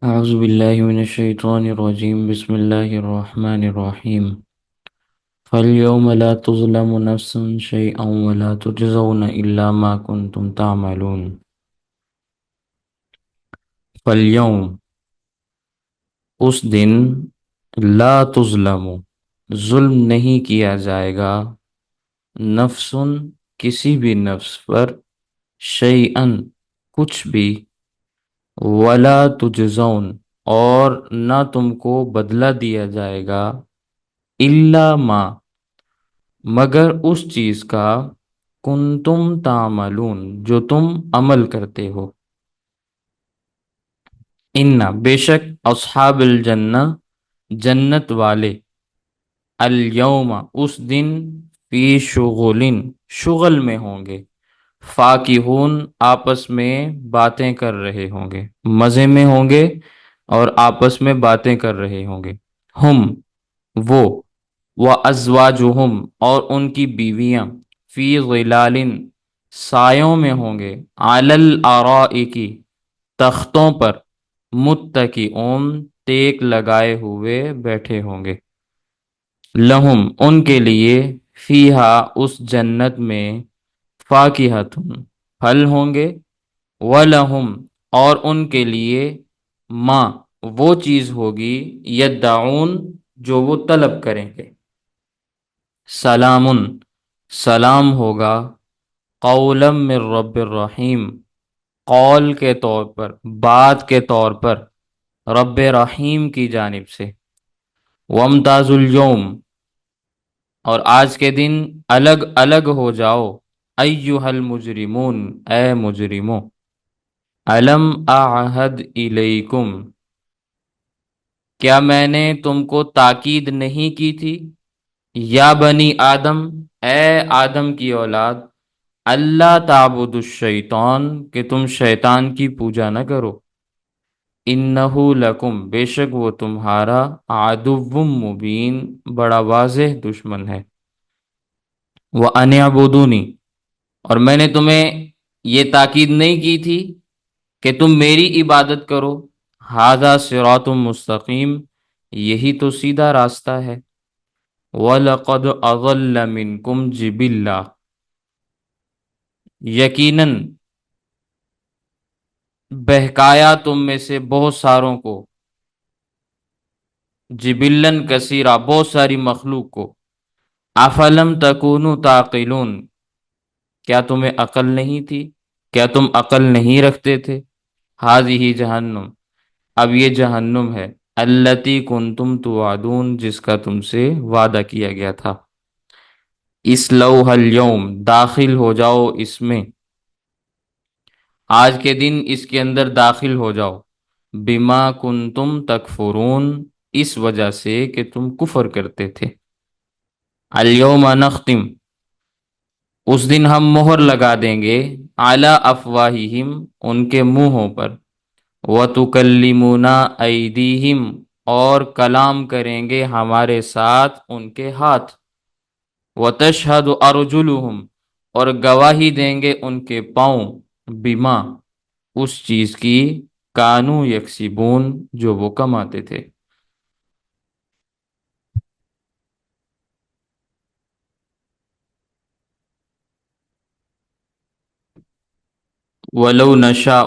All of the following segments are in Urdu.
أعوذ بالله من الشيطان الرجيم بسم الله الرحمن الرحيم فاليوم لا تظلم نفس شيئا ولا تجزون إلا ما كنتم تعملون فاليوم اس دن لا تظلم ظلم نہیں کیا جائے گا نفس کسی بھی نفس پر شیئن کچھ بھی ولا تجزون اور نہ تم کو بدلہ دیا جائے گا الا ما مگر اس چیز کا کنتم تعملون جو تم عمل کرتے ہو ان بے شک اصحاب الجنہ جنت والے الیوم اس دن فی شغل میں ہوں گے فاکہون آپس میں باتیں کر رہے ہوں گے مزے میں ہوں گے اور آپس میں باتیں کر رہے ہوں گے ہم وہ وَأَزْوَاجُهُمْ اور ان کی بیویاں فی ظلال سایوں میں ہوں گے علی الارائک تختوں پر متکئون ٹیک لگائے ہوئے بیٹھے ہوں گے لہم ان کے لیے فیہا اس جنت میں فاکہۃ پھل ہوں گے وَلَهُمْ اور ان کے لیے ما وہ چیز ہوگی یدعون جو وہ طلب کریں گے سلام سلام ہوگا قولا من رب الرحیم قول کے طور پر بات کے طور پر رب رحیم کی جانب سے وامتاز اليوم اور آج کے دن الگ الگ ہو جاؤ ایھا المجرمون اے مجرموں الم اعہد الیکم کیا میں نے تم کو تاکید نہیں کی تھی یا بنی آدم اے آدم کی اولاد اللہ تعبد الشیطان کہ تم شیطان کی پوجا نہ کرو انہو لکم بے شک وہ تمہارا عدو مبین بڑا واضح دشمن ہے وَأَنِ اعْبُدُونِی اور میں نے تمہیں یہ تاکید نہیں کی تھی کہ تم میری عبادت کرو ھذا صراط مستقیم یہی تو سیدھا راستہ ہے وَلَقَدْ أَضَلَّ مِنْكُمْ جِبِلًّا یقیناً بہکایا تم میں سے بہت ساروں کو جبلن کثیرہ بہت ساری مخلوق کو افلم تکونوا تعقلون کیا تمہیں عقل نہیں تھی کیا تم عقل نہیں رکھتے تھے ہذہ جہنم اب یہ جہنم ہے التی کنتم توعدون جس کا تم سے وعدہ کیا گیا تھا اصلوھا اليوم داخل ہو جاؤ اس میں آج کے دن اس کے اندر داخل ہو جاؤ بما کنتم تکفرون اس وجہ سے کہ تم کفر کرتے تھے الیوم نختم اس دن ہم مہر لگا دیں گے علی افواہہم ان کے منہوں پر وتکلمنا ایدیہم اور کلام کریں گے ہمارے ساتھ ان کے ہاتھ وتشہد ارجلہم اور گواہی دیں گے ان کے پاؤں بما اس چیز کی کانو یکسبون جو وہ کماتے تھے ولو نشاء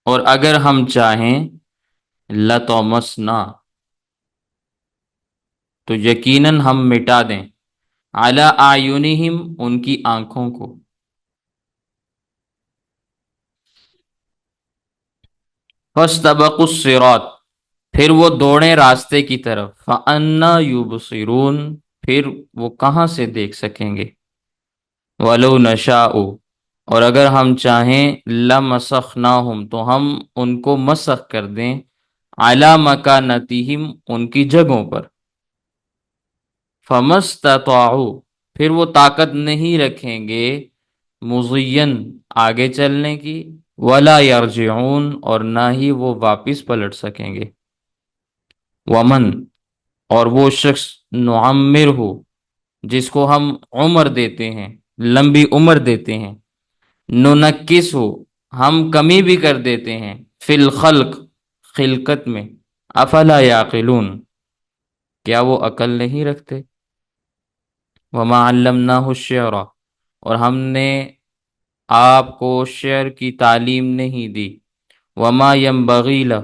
اور اگر ہم چاہیں لطمسنا تو یقیناً ہم مٹا دیں علی اعینہم ان کی آنکھوں کو فاستبقوا الصراط پھر وہ دوڑیں راستے کی طرف فأنا یبصرون پھر وہ کہاں سے دیکھ سکیں گے ولو نشاء اور اگر ہم چاہیں لمسخناہم تو ہم ان کو مسخ کر دیں علی مکانتہم ان کی جگہوں پر فمستطاعوا پھر وہ طاقت نہیں رکھیں گے مضین آگے چلنے کی ولا یرجعون اور نہ ہی وہ واپس پلٹ سکیں گے ومن اور وہ شخص نعمر ہو جس کو ہم عمر دیتے ہیں لمبی عمر دیتے ہیں ننکس ہو ہم کمی بھی کر دیتے ہیں فی الخلق خلقت میں، افلا یعقلون، کیا وہ عقل نہیں رکھتے؟ وما علمناہ الشعر، اور ہم نے آپ کو شعر کی تعلیم نہیں دی، وما ينبغی لہ،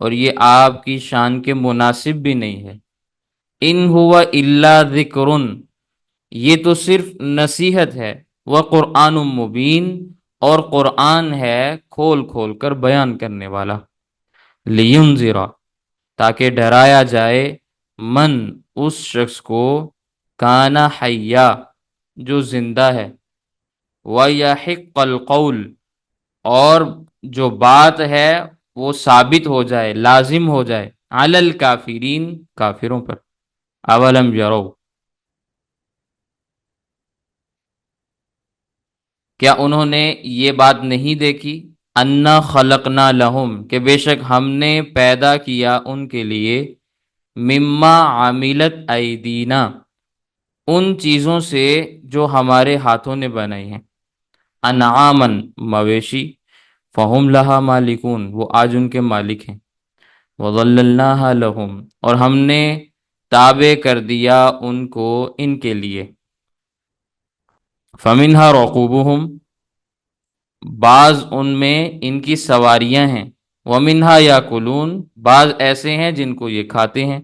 اور یہ آپ کی شان کے مناسب بھی نہیں ہے، ان ہوا الا ذکر، یہ تو صرف نصیحت ہے، وقرآن مبین، اور قرآن ہے کھول کھول کر بیان کرنے والا، لینذرا، تاکہ ڈرایا جائے، من، اس شخص کو، کانا حیا، جو زندہ ہے، وَيَحِقَّ الْقَوْلُ، اور جو بات ہے وہ ثابت ہو جائے، لازم ہو جائے، علی الکافرین، کافروں پر، اولم یرو، کیا انہوں نے یہ بات نہیں دیکھی، انا خلقنا لہم، کہ بے شک ہم نے پیدا کیا ان کے لیے، مما عاملت ایدینا، ان چیزوں سے جو ہمارے ہاتھوں نے بنائی ہیں، انعامن، مویشی، فہم لہا مالکون، وہ آج ان کے مالک ہیں، وظللناہا لہم، اور ہم نے تابع کر دیا ان کو ان کے لیے، فمنہا رقوبہم، بعض ان میں ان کی سواریاں ہیں، ومنہا یاکلون، بعض ایسے ہیں جن کو یہ کھاتے ہیں،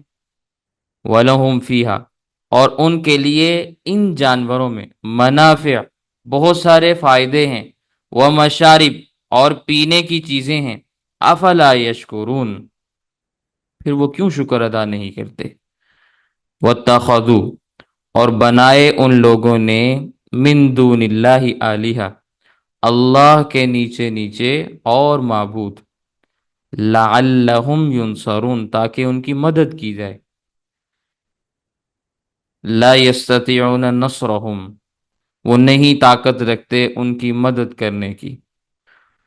وَلَهُمْ فِيهَا، اور ان کے لیے ان جانوروں میں، منافع، بہت سارے فائدے ہیں، ومشارب، اور پینے کی چیزیں ہیں، افلا یشکرون، پھر وہ کیوں شکر ادا نہیں کرتے، واتخذوا، اور بنائے ان لوگوں نے، من دون اللہ آلہہ، اللہ کے نیچے نیچے اور معبود، لعلہم ینصرون، تاکہ ان کی مدد کی جائے، لا یستطیعون نصرہم، وہ نہیں طاقت رکھتے ان کی مدد کرنے کی،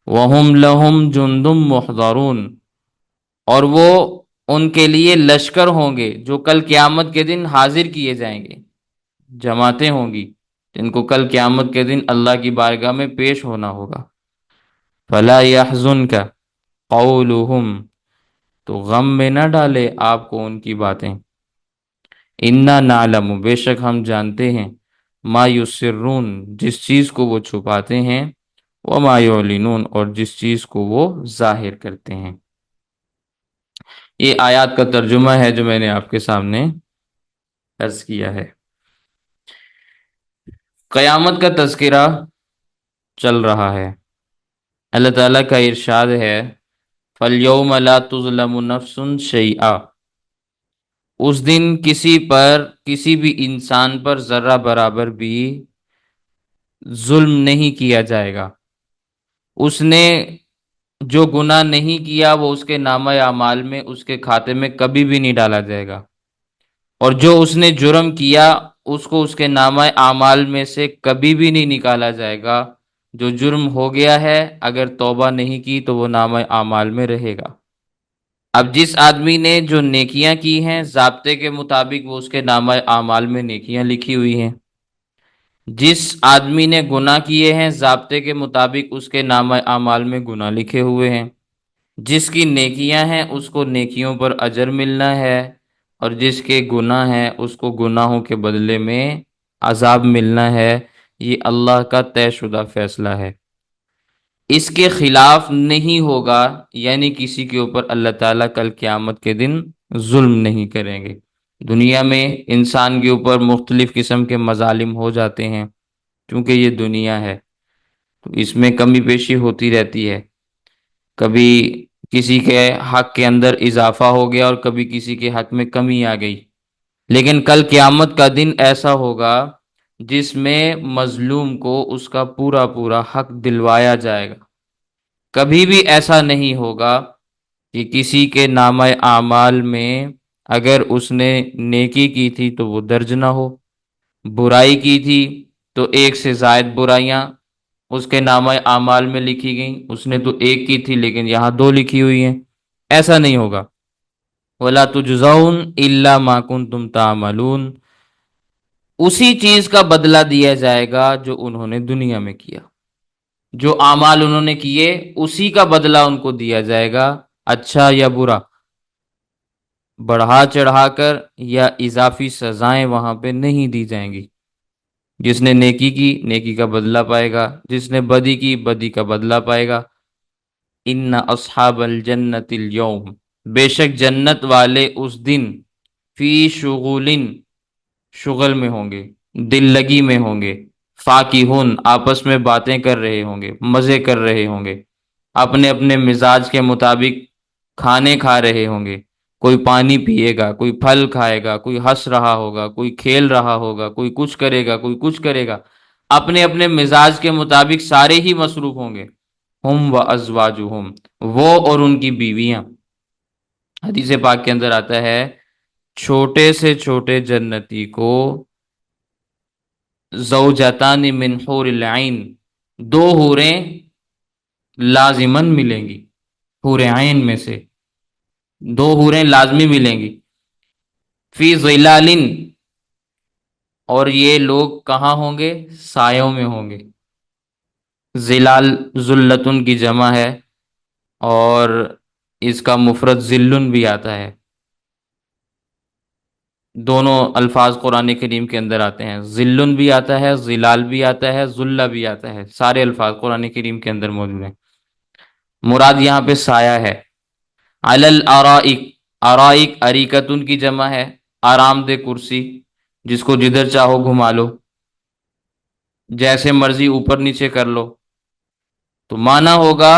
وہم لہم جند محضرون، اور وہ ان کے لیے لشکر ہوں گے جو کل قیامت کے دن حاضر کیے جائیں گے، جماعتیں ہوں گی جن کو کل قیامت کے دن اللہ کی بارگاہ میں پیش ہونا ہوگا، فلا يحزنک قولہم، تو غم میں نہ ڈالے آپ کو ان کی باتیں، انا نعلم، بے شک ہم جانتے ہیں، ما یسرون، جس چیز کو وہ چھپاتے ہیں، وما یعلنون، اور جس چیز کو وہ ظاہر کرتے ہیں۔ یہ آیات کا ترجمہ ہے جو میں نے آپ کے سامنے عرض کیا ہے۔ قیامت کا تذکرہ چل رہا ہے، اللہ تعالیٰ کا ارشاد ہے، فَالْيَوْمَ لَا تُظْلَمُ نَفْسٌ شَيْئًا، اس دن کسی پر، کسی بھی انسان پر ذرہ برابر بھی ظلم نہیں کیا جائے گا، اس نے جو گناہ نہیں کیا وہ اس کے نامہ اعمال میں، اس کے کھاتے میں کبھی بھی نہیں ڈالا جائے گا، اور جو اس نے جرم کیا اس کو اس کے نامہ اعمال میں سے کبھی بھی نہیں نکالا جائے گا، جو جرم ہو گیا ہے اگر توبہ نہیں کی تو وہ نامہ اعمال میں رہے گا۔ اب جس آدمی نے جو نیکیاں کی ہیں ضابطے کے مطابق وہ اس کے نامہ اعمال میں نیکیاں لکھی ہوئی ہیں، جس آدمی نے گناہ کیے ہیں ضابطے کے مطابق اس کے نامہ اعمال میں گناہ لکھے ہوئے ہیں، جس کی نیکیاں ہیں اس کو نیکیوں پر اجر ملنا ہے، اور جس کے گناہ ہیں اس کو گناہوں کے بدلے میں عذاب ملنا ہے، یہ اللہ کا طے شدہ فیصلہ ہے، اس کے خلاف نہیں ہوگا، یعنی کسی کے اوپر اللہ تعالیٰ کل قیامت کے دن ظلم نہیں کریں گے۔ دنیا میں انسان کے اوپر مختلف قسم کے مظالم ہو جاتے ہیں، کیونکہ یہ دنیا ہے تو اس میں کمی بیشی ہوتی رہتی ہے، کبھی کسی کے حق کے اندر اضافہ ہو گیا اور کبھی کسی کے حق میں کمی آ گئی، لیکن کل قیامت کا دن ایسا ہوگا جس میں مظلوم کو اس کا پورا پورا حق دلوایا جائے گا، کبھی بھی ایسا نہیں ہوگا کہ کسی کے نامہ اعمال میں اگر اس نے نیکی کی تھی تو وہ درج نہ ہو، برائی کی تھی تو ایک سے زائد برائیاں اس کے نامہ اعمال میں لکھی گئیں، اس نے تو ایک کی تھی لیکن یہاں دو لکھی ہوئی ہیں، ایسا نہیں ہوگا، وَلَا تُجْزَوْنَ إِلَّا مَا كُنتُمْ تَعْمَلُونَ، اسی چیز کا بدلہ دیا جائے گا جو انہوں نے دنیا میں کیا، جو اعمال انہوں نے کیے اسی کا بدلہ ان کو دیا جائے گا، اچھا یا برا، بڑھا چڑھا کر یا اضافی سزائیں وہاں پہ نہیں دی جائیں گی۔ جس نے نیکی کی نیکی کا بدلہ پائے گا، جس نے بدی کی بدی کا بدلہ پائے گا۔ ان اصحاب الجنت اليوم، بے شک جنت والے اس دن، فی شغل، شغل میں ہوں گے، دل لگی میں ہوں گے، فاکہون، آپس میں باتیں کر رہے ہوں گے، مزے کر رہے ہوں گے، اپنے اپنے مزاج کے مطابق کھانے کھا رہے ہوں گے۔ کوئی پانی پیے گا، کوئی پھل کھائے گا، کوئی ہنس رہا ہوگا، کوئی کھیل رہا ہوگا، کوئی کچھ کرے گا، کوئی کچھ کرے گا، اپنے اپنے مزاج کے مطابق سارے ہی مصروف ہوں گے۔ ہم و ازواجہم، وہ اور ان کی بیویاں۔ حدیث پاک کے اندر آتا ہے چھوٹے سے چھوٹے جنتی کو زوجتان من حور العین، دو حوریں لازمن ملیں گی، حور عین میں سے دو حوریں لازمی ملیں گی۔ فی ظلال، اور یہ لوگ کہاں ہوں گے؟ سایوں میں ہوں گے۔ ظلال ذلتن کی جمع ہے، اور اس کا مفرد ذلن بھی آتا ہے۔ دونوں الفاظ قرآن کریم کے اندر آتے ہیں، ذلن بھی آتا ہے، ظلال بھی آتا ہے، ذلہ بھی آتا ہے، سارے الفاظ قرآن کریم کے اندر موجود ہیں۔ مراد یہاں پہ سایہ ہے۔ علی الارائک، ارائک اریکتن کی جمع ہے، آرام دہ کرسی، جس کو جدھر چاہو گھما لو، جیسے مرضی اوپر نیچے کر لو۔ تو معنی ہوگا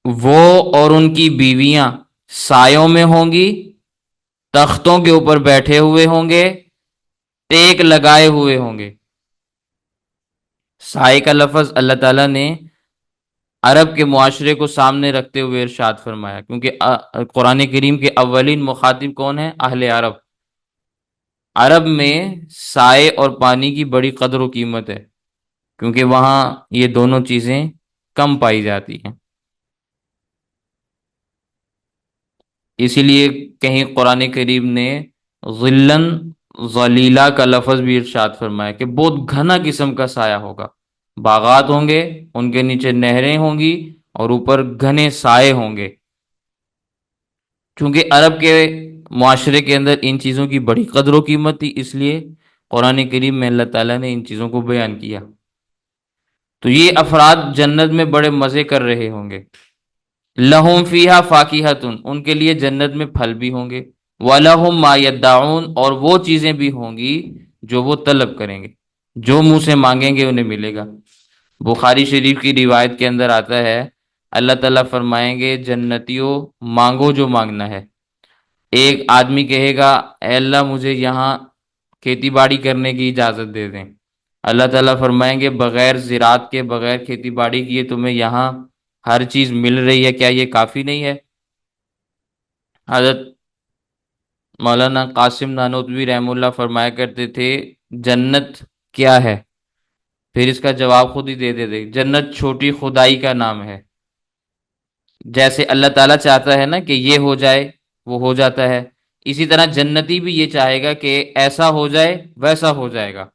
وہ اور ان کی بیویاں سایوں میں ہوں گی، تختوں کے اوپر بیٹھے ہوئے ہوں گے، ٹیک لگائے ہوئے ہوں گے۔ سائے کا لفظ اللہ تعالیٰ نے عرب کے معاشرے کو سامنے رکھتے ہوئے ارشاد فرمایا، کیونکہ قرآن کریم کے اولین مخاطب کون ہیں؟ اہل عرب۔ عرب میں سائے اور پانی کی بڑی قدر و قیمت ہے، کیونکہ وہاں یہ دونوں چیزیں کم پائی جاتی ہیں۔ اسی لیے کہیں قرآن کریم نے ظلن ظلیلا کا لفظ بھی ارشاد فرمایا کہ بہت گھنا قسم کا سایہ ہوگا، باغات ہوں گے، ان کے نیچے نہریں ہوں گی، اور اوپر گھنے سائے ہوں گے۔ چونکہ عرب کے معاشرے کے اندر ان چیزوں کی بڑی قدر و قیمت تھی، اس لیے قرآن کریم میں اللہ تعالیٰ نے ان چیزوں کو بیان کیا۔ تو یہ افراد جنت میں بڑے مزے کر رہے ہوں گے۔ لہم فیہا فاکہۃ، ان کے لیے جنت میں پھل بھی ہوں گے، وَلَهُم مَا يَدَّعُونَ، اور وہ چیزیں بھی ہوں گی جو وہ طلب کریں گے، جو منہ سے مانگیں گے انہیں ملے گا۔ بخاری شریف کی روایت کے اندر آتا ہے اللہ تعالیٰ فرمائیں گے جنتیوں مانگو جو مانگنا ہے۔ ایک آدمی کہے گا اے اللہ مجھے یہاں کھیتی باڑی کرنے کی اجازت دے دیں، اللہ تعالیٰ فرمائیں گے بغیر زراعت کے، بغیر کھیتی باڑی کیے تمہیں یہاں ہر چیز مل رہی ہے، کیا یہ کافی نہیں ہے؟ حضرت مولانا قاسم نانوتوی رحم اللہ فرمایا کرتے تھے جنت کیا ہے؟ پھر اس کا جواب خود ہی دے دیتے، جنت چھوٹی خدائی کا نام ہے۔ جیسے اللہ تعالیٰ چاہتا ہے نا کہ یہ ہو جائے، وہ ہو جاتا ہے، اسی طرح جنتی بھی یہ چاہے گا کہ ایسا ہو جائے ویسا ہو جائے گا۔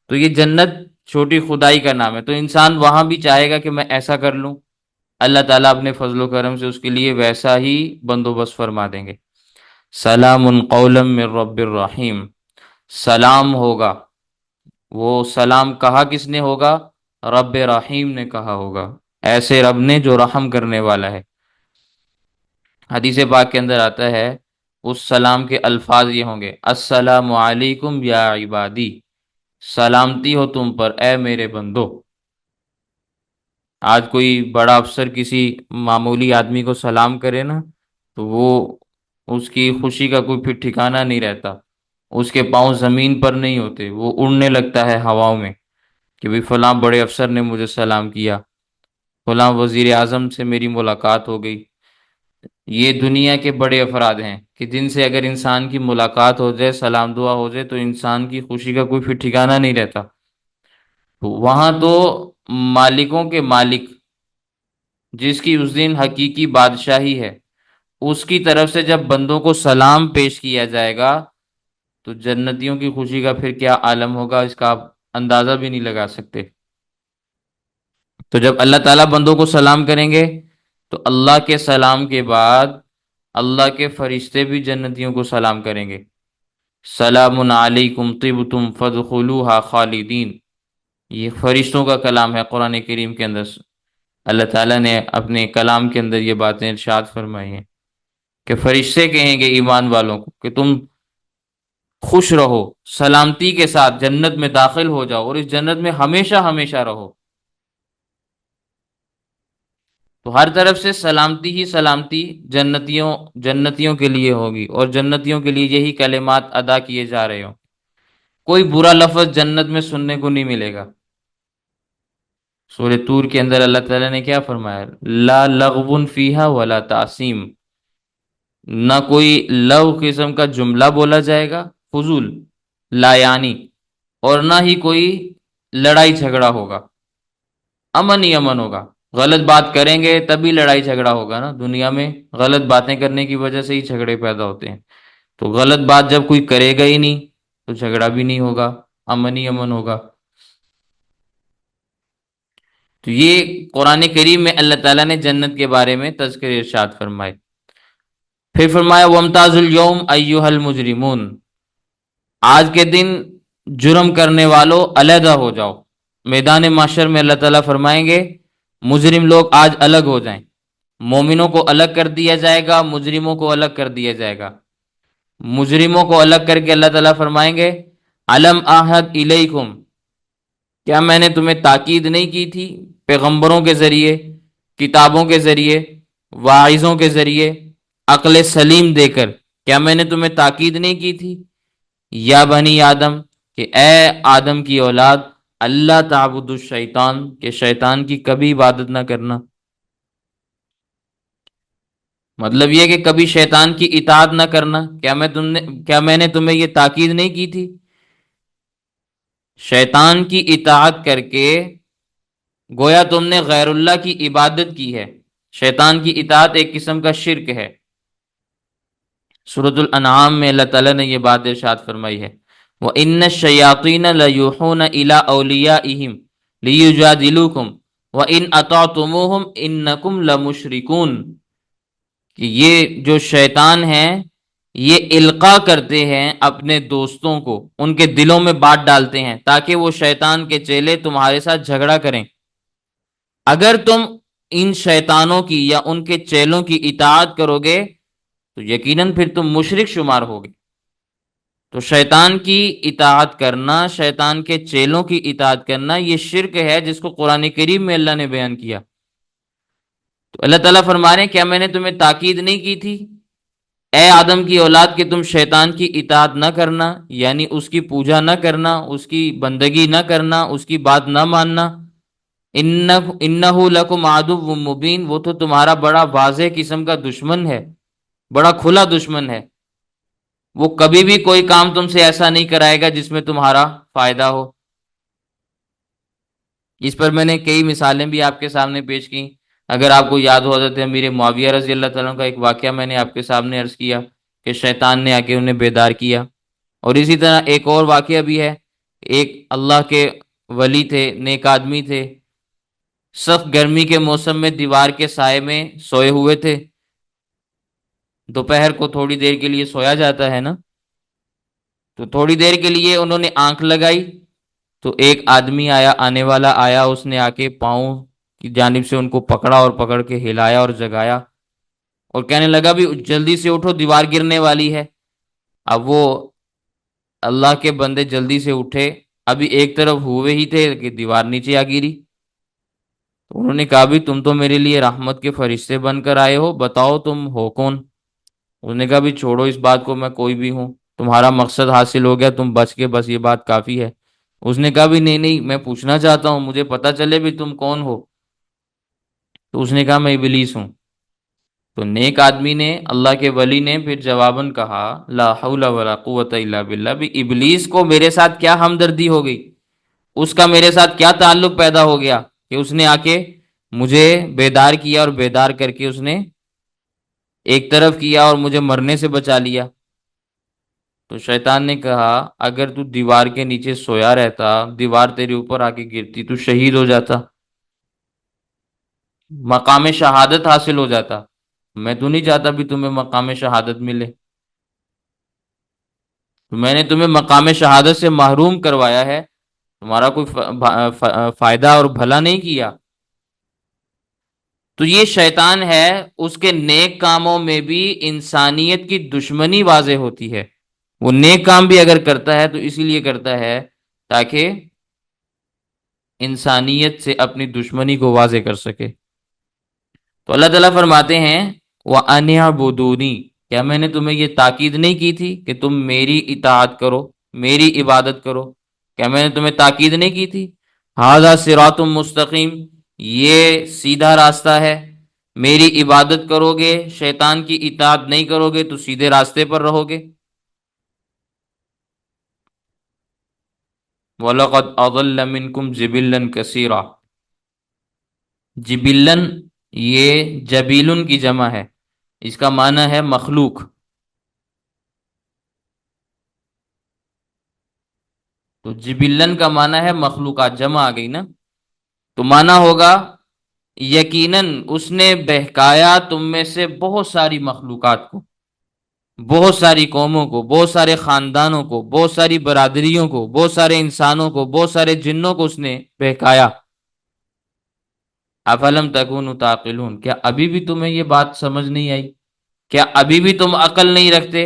تو یہ جنت چھوٹی خدائی کا نام ہے، تو انسان وہاں بھی چاہے گا کہ میں ایسا کر لوں، اللہ تعالیٰ اپنے فضل و کرم سے اس کے لیے ویسا ہی بندوبست فرما دیں گے۔ سلام قولا من رب الرحیم، سلام ہوگا، وہ سلام کہا کس نے ہوگا؟ رب رحیم نے کہا ہوگا، ایسے رب نے جو رحم کرنے والا ہے۔ حدیث پاک کے اندر آتا ہے اس سلام کے الفاظ یہ ہوں گے السلام علیکم یا عبادی، سلامتی ہو تم پر اے میرے بندو۔ آج کوئی بڑا افسر کسی معمولی آدمی کو سلام کرے نا، تو وہ اس کی خوشی کا کوئی پھر ٹھکانہ نہیں رہتا، اس کے پاؤں زمین پر نہیں ہوتے، وہ اڑنے لگتا ہے ہواؤں میں کہ بھی فلاں بڑے افسر نے مجھے سلام کیا، فلاں وزیر اعظم سے میری ملاقات ہو گئی۔ یہ دنیا کے بڑے افراد ہیں کہ جن سے اگر انسان کی ملاقات ہو جائے، سلام دعا ہو جائے، تو انسان کی خوشی کا کوئی پھر ٹھکانہ نہیں رہتا۔ تو وہاں تو مالکوں کے مالک، جس کی اس دن حقیقی بادشاہی ہے، اس کی طرف سے جب بندوں کو سلام پیش کیا جائے گا تو جنتیوں کی خوشی کا پھر کیا عالم ہوگا، اس کا آپ اندازہ بھی نہیں لگا سکتے۔ تو جب اللہ تعالیٰ بندوں کو سلام کریں گے تو اللہ کے سلام کے بعد اللہ کے فرشتے بھی جنتیوں کو سلام کریں گے، سلام علیکم طبتم فادخلوها خالدین۔ یہ فرشتوں کا کلام ہے قرآن کریم کے اندر، اللہ تعالیٰ نے اپنے کلام کے اندر یہ باتیں ارشاد فرمائی ہیں کہ فرشتے کہیں گے ایمان والوں کو کہ تم خوش رہو، سلامتی کے ساتھ جنت میں داخل ہو جاؤ اور اس جنت میں ہمیشہ ہمیشہ رہو۔ تو ہر طرف سے سلامتی ہی سلامتی جنتیوں کے لیے ہوگی، اور جنتیوں کے لیے یہی کلمات ادا کیے جا رہے ہوں۔ کوئی برا لفظ جنت میں سننے کو نہیں ملے گا۔ سورہ طور کے اندر اللہ تعالیٰ نے کیا فرمایا؟ لا لغو فیہا ولا تعصیم، نہ کوئی لغو قسم کا جملہ بولا جائے گا، فضول، لا یعنی، اور نہ ہی کوئی لڑائی جھگڑا ہوگا، امن ہی امن ہوگا۔ غلط بات کریں گے تبھی لڑائی جھگڑا ہوگا نا، دنیا میں غلط باتیں کرنے کی وجہ سے ہی جھگڑے پیدا ہوتے ہیں۔ تو غلط بات جب کوئی کرے گا ہی نہیں تو جھگڑا بھی نہیں ہوگا، امن ہی امن ہوگا۔ تو یہ قرآن کریم میں اللہ تعالیٰ نے جنت کے بارے میں تذکر ارشاد فرمائے۔ پھر فرمایا وَامْتَازُوا الْيَوْمَ أَيُّهَا الْمُجْرِمُونَ، آج کے دن جرم کرنے والوں علیحدہ ہو جاؤ۔ میدان محشر میں اللہ تعالیٰ فرمائیں گے مجرم لوگ آج الگ ہو جائیں، مومنوں کو الگ کر دیا جائے گا، مجرموں کو الگ کر دیا جائے گا۔ مجرموں کو الگ کر کے اللہ تعالیٰ فرمائیں گے الم اعہد الیکم، کیا میں نے تمہیں تاکید نہیں کی تھی پیغمبروں کے ذریعے، کتابوں کے ذریعے، واعظوں کے ذریعے، عقل سلیم دے کر، کیا میں نے تمہیں تاکید نہیں کی تھی؟ یا بنی آدم، کہ اے آدم کی اولاد، اللہ تعبد الشیطان، کہ شیطان کی کبھی عبادت نہ کرنا۔ مطلب یہ کہ کبھی شیطان کی اطاعت نہ کرنا۔ کیا میں نے تمہیں یہ تاکید نہیں کی تھی؟ شیطان کی اطاعت کر کے گویا تم نے غیر اللہ کی عبادت کی ہے۔ شیطان کی اطاعت ایک قسم کا شرک ہے۔ سورۃ الانعام میں اللہ تعالیٰ نے یہ بات ارشاد فرمائی ہے وَإِنَّ الشَّيَاطِينَ لَيُوحُونَ إِلَىٰ أَوْلِيَائِهِمْ لِيُجَادِلُوكُمْ وَإِنْ أَطَعْتُمُوهُمْ إِنَّكُمْ لَمُشْرِكُونَ، کہ یہ جو شیطان ہیں یہ القاء کرتے ہیں اپنے دوستوں کو، ان کے دلوں میں بات ڈالتے ہیں تاکہ وہ شیطان کے چیلے تمہارے ساتھ جھگڑا کریں۔ اگر تم ان شیطانوں کی یا ان کے چیلوں کی اطاعت کرو گے تو یقیناً پھر تم مشرک شمار ہوگے۔ تو شیطان کی اطاعت کرنا، شیطان کے چیلوں کی اطاعت کرنا، یہ شرک ہے جس کو قرآن کریم میں اللہ نے بیان کیا۔ تو اللہ تعالیٰ فرما رہے ہیں کیا میں نے تمہیں تاکید نہیں کی تھی اے آدم کی اولاد کہ تم شیطان کی اطاعت نہ کرنا، یعنی اس کی پوجا نہ کرنا، اس کی بندگی نہ کرنا، اس کی بات نہ ماننا۔ انہ لکم عدو مبین، وہ تو تمہارا بڑا واضح قسم کا دشمن ہے، بڑا کھلا دشمن ہے۔ وہ کبھی بھی کوئی کام تم سے ایسا نہیں کرائے گا جس میں تمہارا فائدہ ہو۔ اس پر میں نے کئی مثالیں بھی آپ کے سامنے پیش کی۔ اگر آپ کو یاد ہو حضرت امیر معاویہ رضی اللہ تعالیٰ کا ایک واقعہ میں نے آپ کے سامنے عرض کیا کہ شیطان نے آ کے انہیں بیدار کیا، اور اسی طرح ایک اور واقعہ بھی ہے۔ ایک اللہ کے ولی تھے، نیک آدمی تھے، سخت گرمی کے موسم میں دیوار کے سائے میں سوئے ہوئے تھے۔ دوپہر کو تھوڑی دیر کے لیے سویا جاتا ہے نا، تو تھوڑی دیر کے لیے انہوں نے آنکھ لگائی تو ایک آدمی آنے والا آیا، اس نے آ کے پاؤں کی جانب سے ان کو پکڑا اور پکڑ کے ہلایا اور جگایا، اور کہنے لگا بھی جلدی سے اٹھو دیوار گرنے والی ہے۔ اب وہ اللہ کے بندے جلدی سے اٹھے، ابھی ایک طرف ہوئے ہی تھے کہ دیوار نیچے آ گری۔ تو انہوں نے کہا بھی تم تو میرے لیے رحمت کے فرشتے بن کر آئے ہو، بتاؤ تم ہو کون؟ انہوں نے کہا بھی چھوڑو اس بات کو، میں کوئی بھی ہوں، تمہارا مقصد حاصل ہو گیا، تم بچ کے، بس یہ بات کافی ہے۔ اس نے کہا بھی نہیں نہیں، میں پوچھنا چاہتا ہوں، مجھے پتا چلے بھی تم کون ہو۔ تو اس نے کہا میں ابلیس ہوں۔ تو نیک آدمی نے، اللہ کے ولی نے پھر جواباً کہا لا حول ولا قوت الا باللہ، بھی ابلیس کو میرے ساتھ کیا ہمدردی ہو گئی، اس کا میرے ساتھ کیا تعلق پیدا ہو گیا کہ اس نے آ کے مجھے بیدار کیا، اور بیدار کر کے اس نے ایک طرف کیا اور مجھے مرنے سے بچا لیا۔ تو شیطان نے کہا اگر تو دیوار کے نیچے سویا رہتا، دیوار تیرے اوپر آ کے گرتی، تو شہید ہو جاتا۔ مقام شہادت حاصل ہو جاتا. میں تو نہیں چاہتا بھی تمہیں مقام شہادت ملے، تو میں نے تمہیں مقام شہادت سے محروم کروایا ہے، تمہارا کوئی فائدہ اور بھلا نہیں کیا. تو یہ شیطان ہے، اس کے نیک کاموں میں بھی انسانیت کی دشمنی واضح ہوتی ہے. وہ نیک کام بھی اگر کرتا ہے تو اسی لیے کرتا ہے تاکہ انسانیت سے اپنی دشمنی کو واضح کر سکے. تو اللہ تعالیٰ فرماتے ہیں وَأَنِ اعْبُدُونِی، کیا میں نے تمہیں یہ تاکید نہیں کی تھی کہ تم میری اطاعت کرو، میری عبادت کرو؟ کیا میں نے تمہیں تاکید نہیں کی تھی؟ ھذا صراط مستقیم، یہ سیدھا راستہ ہے. میری عبادت کرو گے، شیطان کی اطاعت نہیں کرو گے تو سیدھے راستے پر رہو گے. وَلَقَدْ أَضَلَّ مِنْكُمْ جِبِلًّا كَثِيرًا. جبلن یہ جبیلن کی جمع ہے، اس کا معنی ہے مخلوق. تو جبلن کا معنی ہے مخلوقات، جمع آ گئی نا، تو معنی ہوگا یقیناً اس نے بہکایا تم میں سے بہت ساری مخلوقات کو، بہت ساری قوموں کو، بہت سارے خاندانوں کو، بہت ساری برادریوں کو، بہت سارے انسانوں کو، بہت سارے جنوں کو اس نے بہکایا. افلم تکونوا تعقلون، کیا ابھی بھی تمہیں یہ بات سمجھ نہیں آئی؟ کیا ابھی بھی تم عقل نہیں رکھتے؟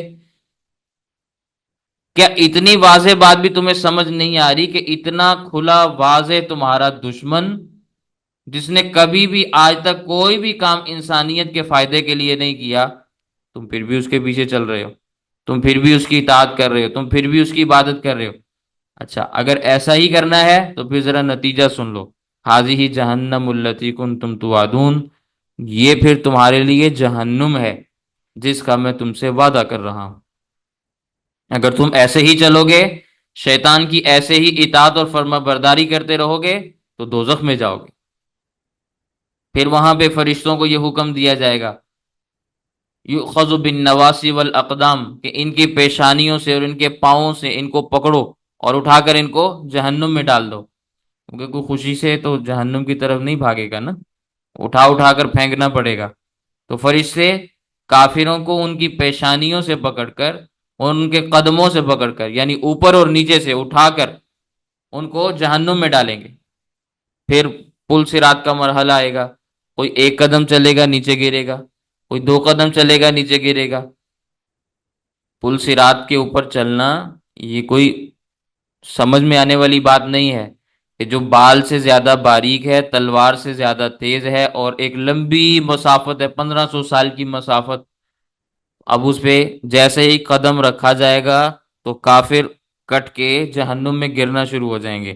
کیا اتنی واضح بات بھی تمہیں سمجھ نہیں آ رہی کہ اتنا کھلا واضح تمہارا دشمن، جس نے کبھی بھی آج تک کوئی بھی کام انسانیت کے فائدے کے لیے نہیں کیا، تم پھر بھی اس کے پیچھے چل رہے ہو، تم پھر بھی اس کی اطاعت کر رہے ہو، تم پھر بھی اس کی عبادت کر رہے ہو؟ اچھا، اگر ایسا ہی کرنا ہے تو پھر ذرا نتیجہ سن لو. ھذہ جہنم التی کنتم توعدون، یہ پھر تمہارے لیے جہنم ہے جس کا میں تم سے وعدہ کر رہا ہوں. اگر تم ایسے ہی چلو گے، شیطان کی ایسے ہی اطاعت اور فرما برداری کرتے رہو گے تو دوزخ میں جاؤ گے. پھر وہاں پہ فرشتوں کو یہ حکم دیا جائے گا یؤخذ بالنواصی والاقدام، کہ ان کی پیشانیوں سے اور ان کے پاؤں سے ان کو پکڑو اور اٹھا کر ان کو جہنم میں ڈال دو. کیونکہ کوئی خوشی سے تو جہنم کی طرف نہیں بھاگے گا نا، اٹھا اٹھا کر پھینکنا پڑے گا. تو فرشتے کافروں کو ان کی پیشانیوں سے پکڑ کر، ان کے قدموں سے پکڑ کر، یعنی اوپر اور نیچے سے اٹھا کر ان کو جہنم میں ڈالیں گے. پھر پل صراط کا مرحلہ آئے گا، کوئی ایک قدم چلے گا نیچے گرے گا، کوئی دو قدم چلے گا نیچے گرے گا. پل صراط کے اوپر چلنا یہ کوئی سمجھ میں آنے والی بات نہیں ہے کہ جو بال سے زیادہ باریک ہے، تلوار سے زیادہ تیز ہے، اور ایک لمبی مسافت ہے، 1500 سال کی مسافت. اب اس پہ جیسے ہی قدم رکھا جائے گا تو کافر کٹ کے جہنم میں گرنا شروع ہو جائیں گے.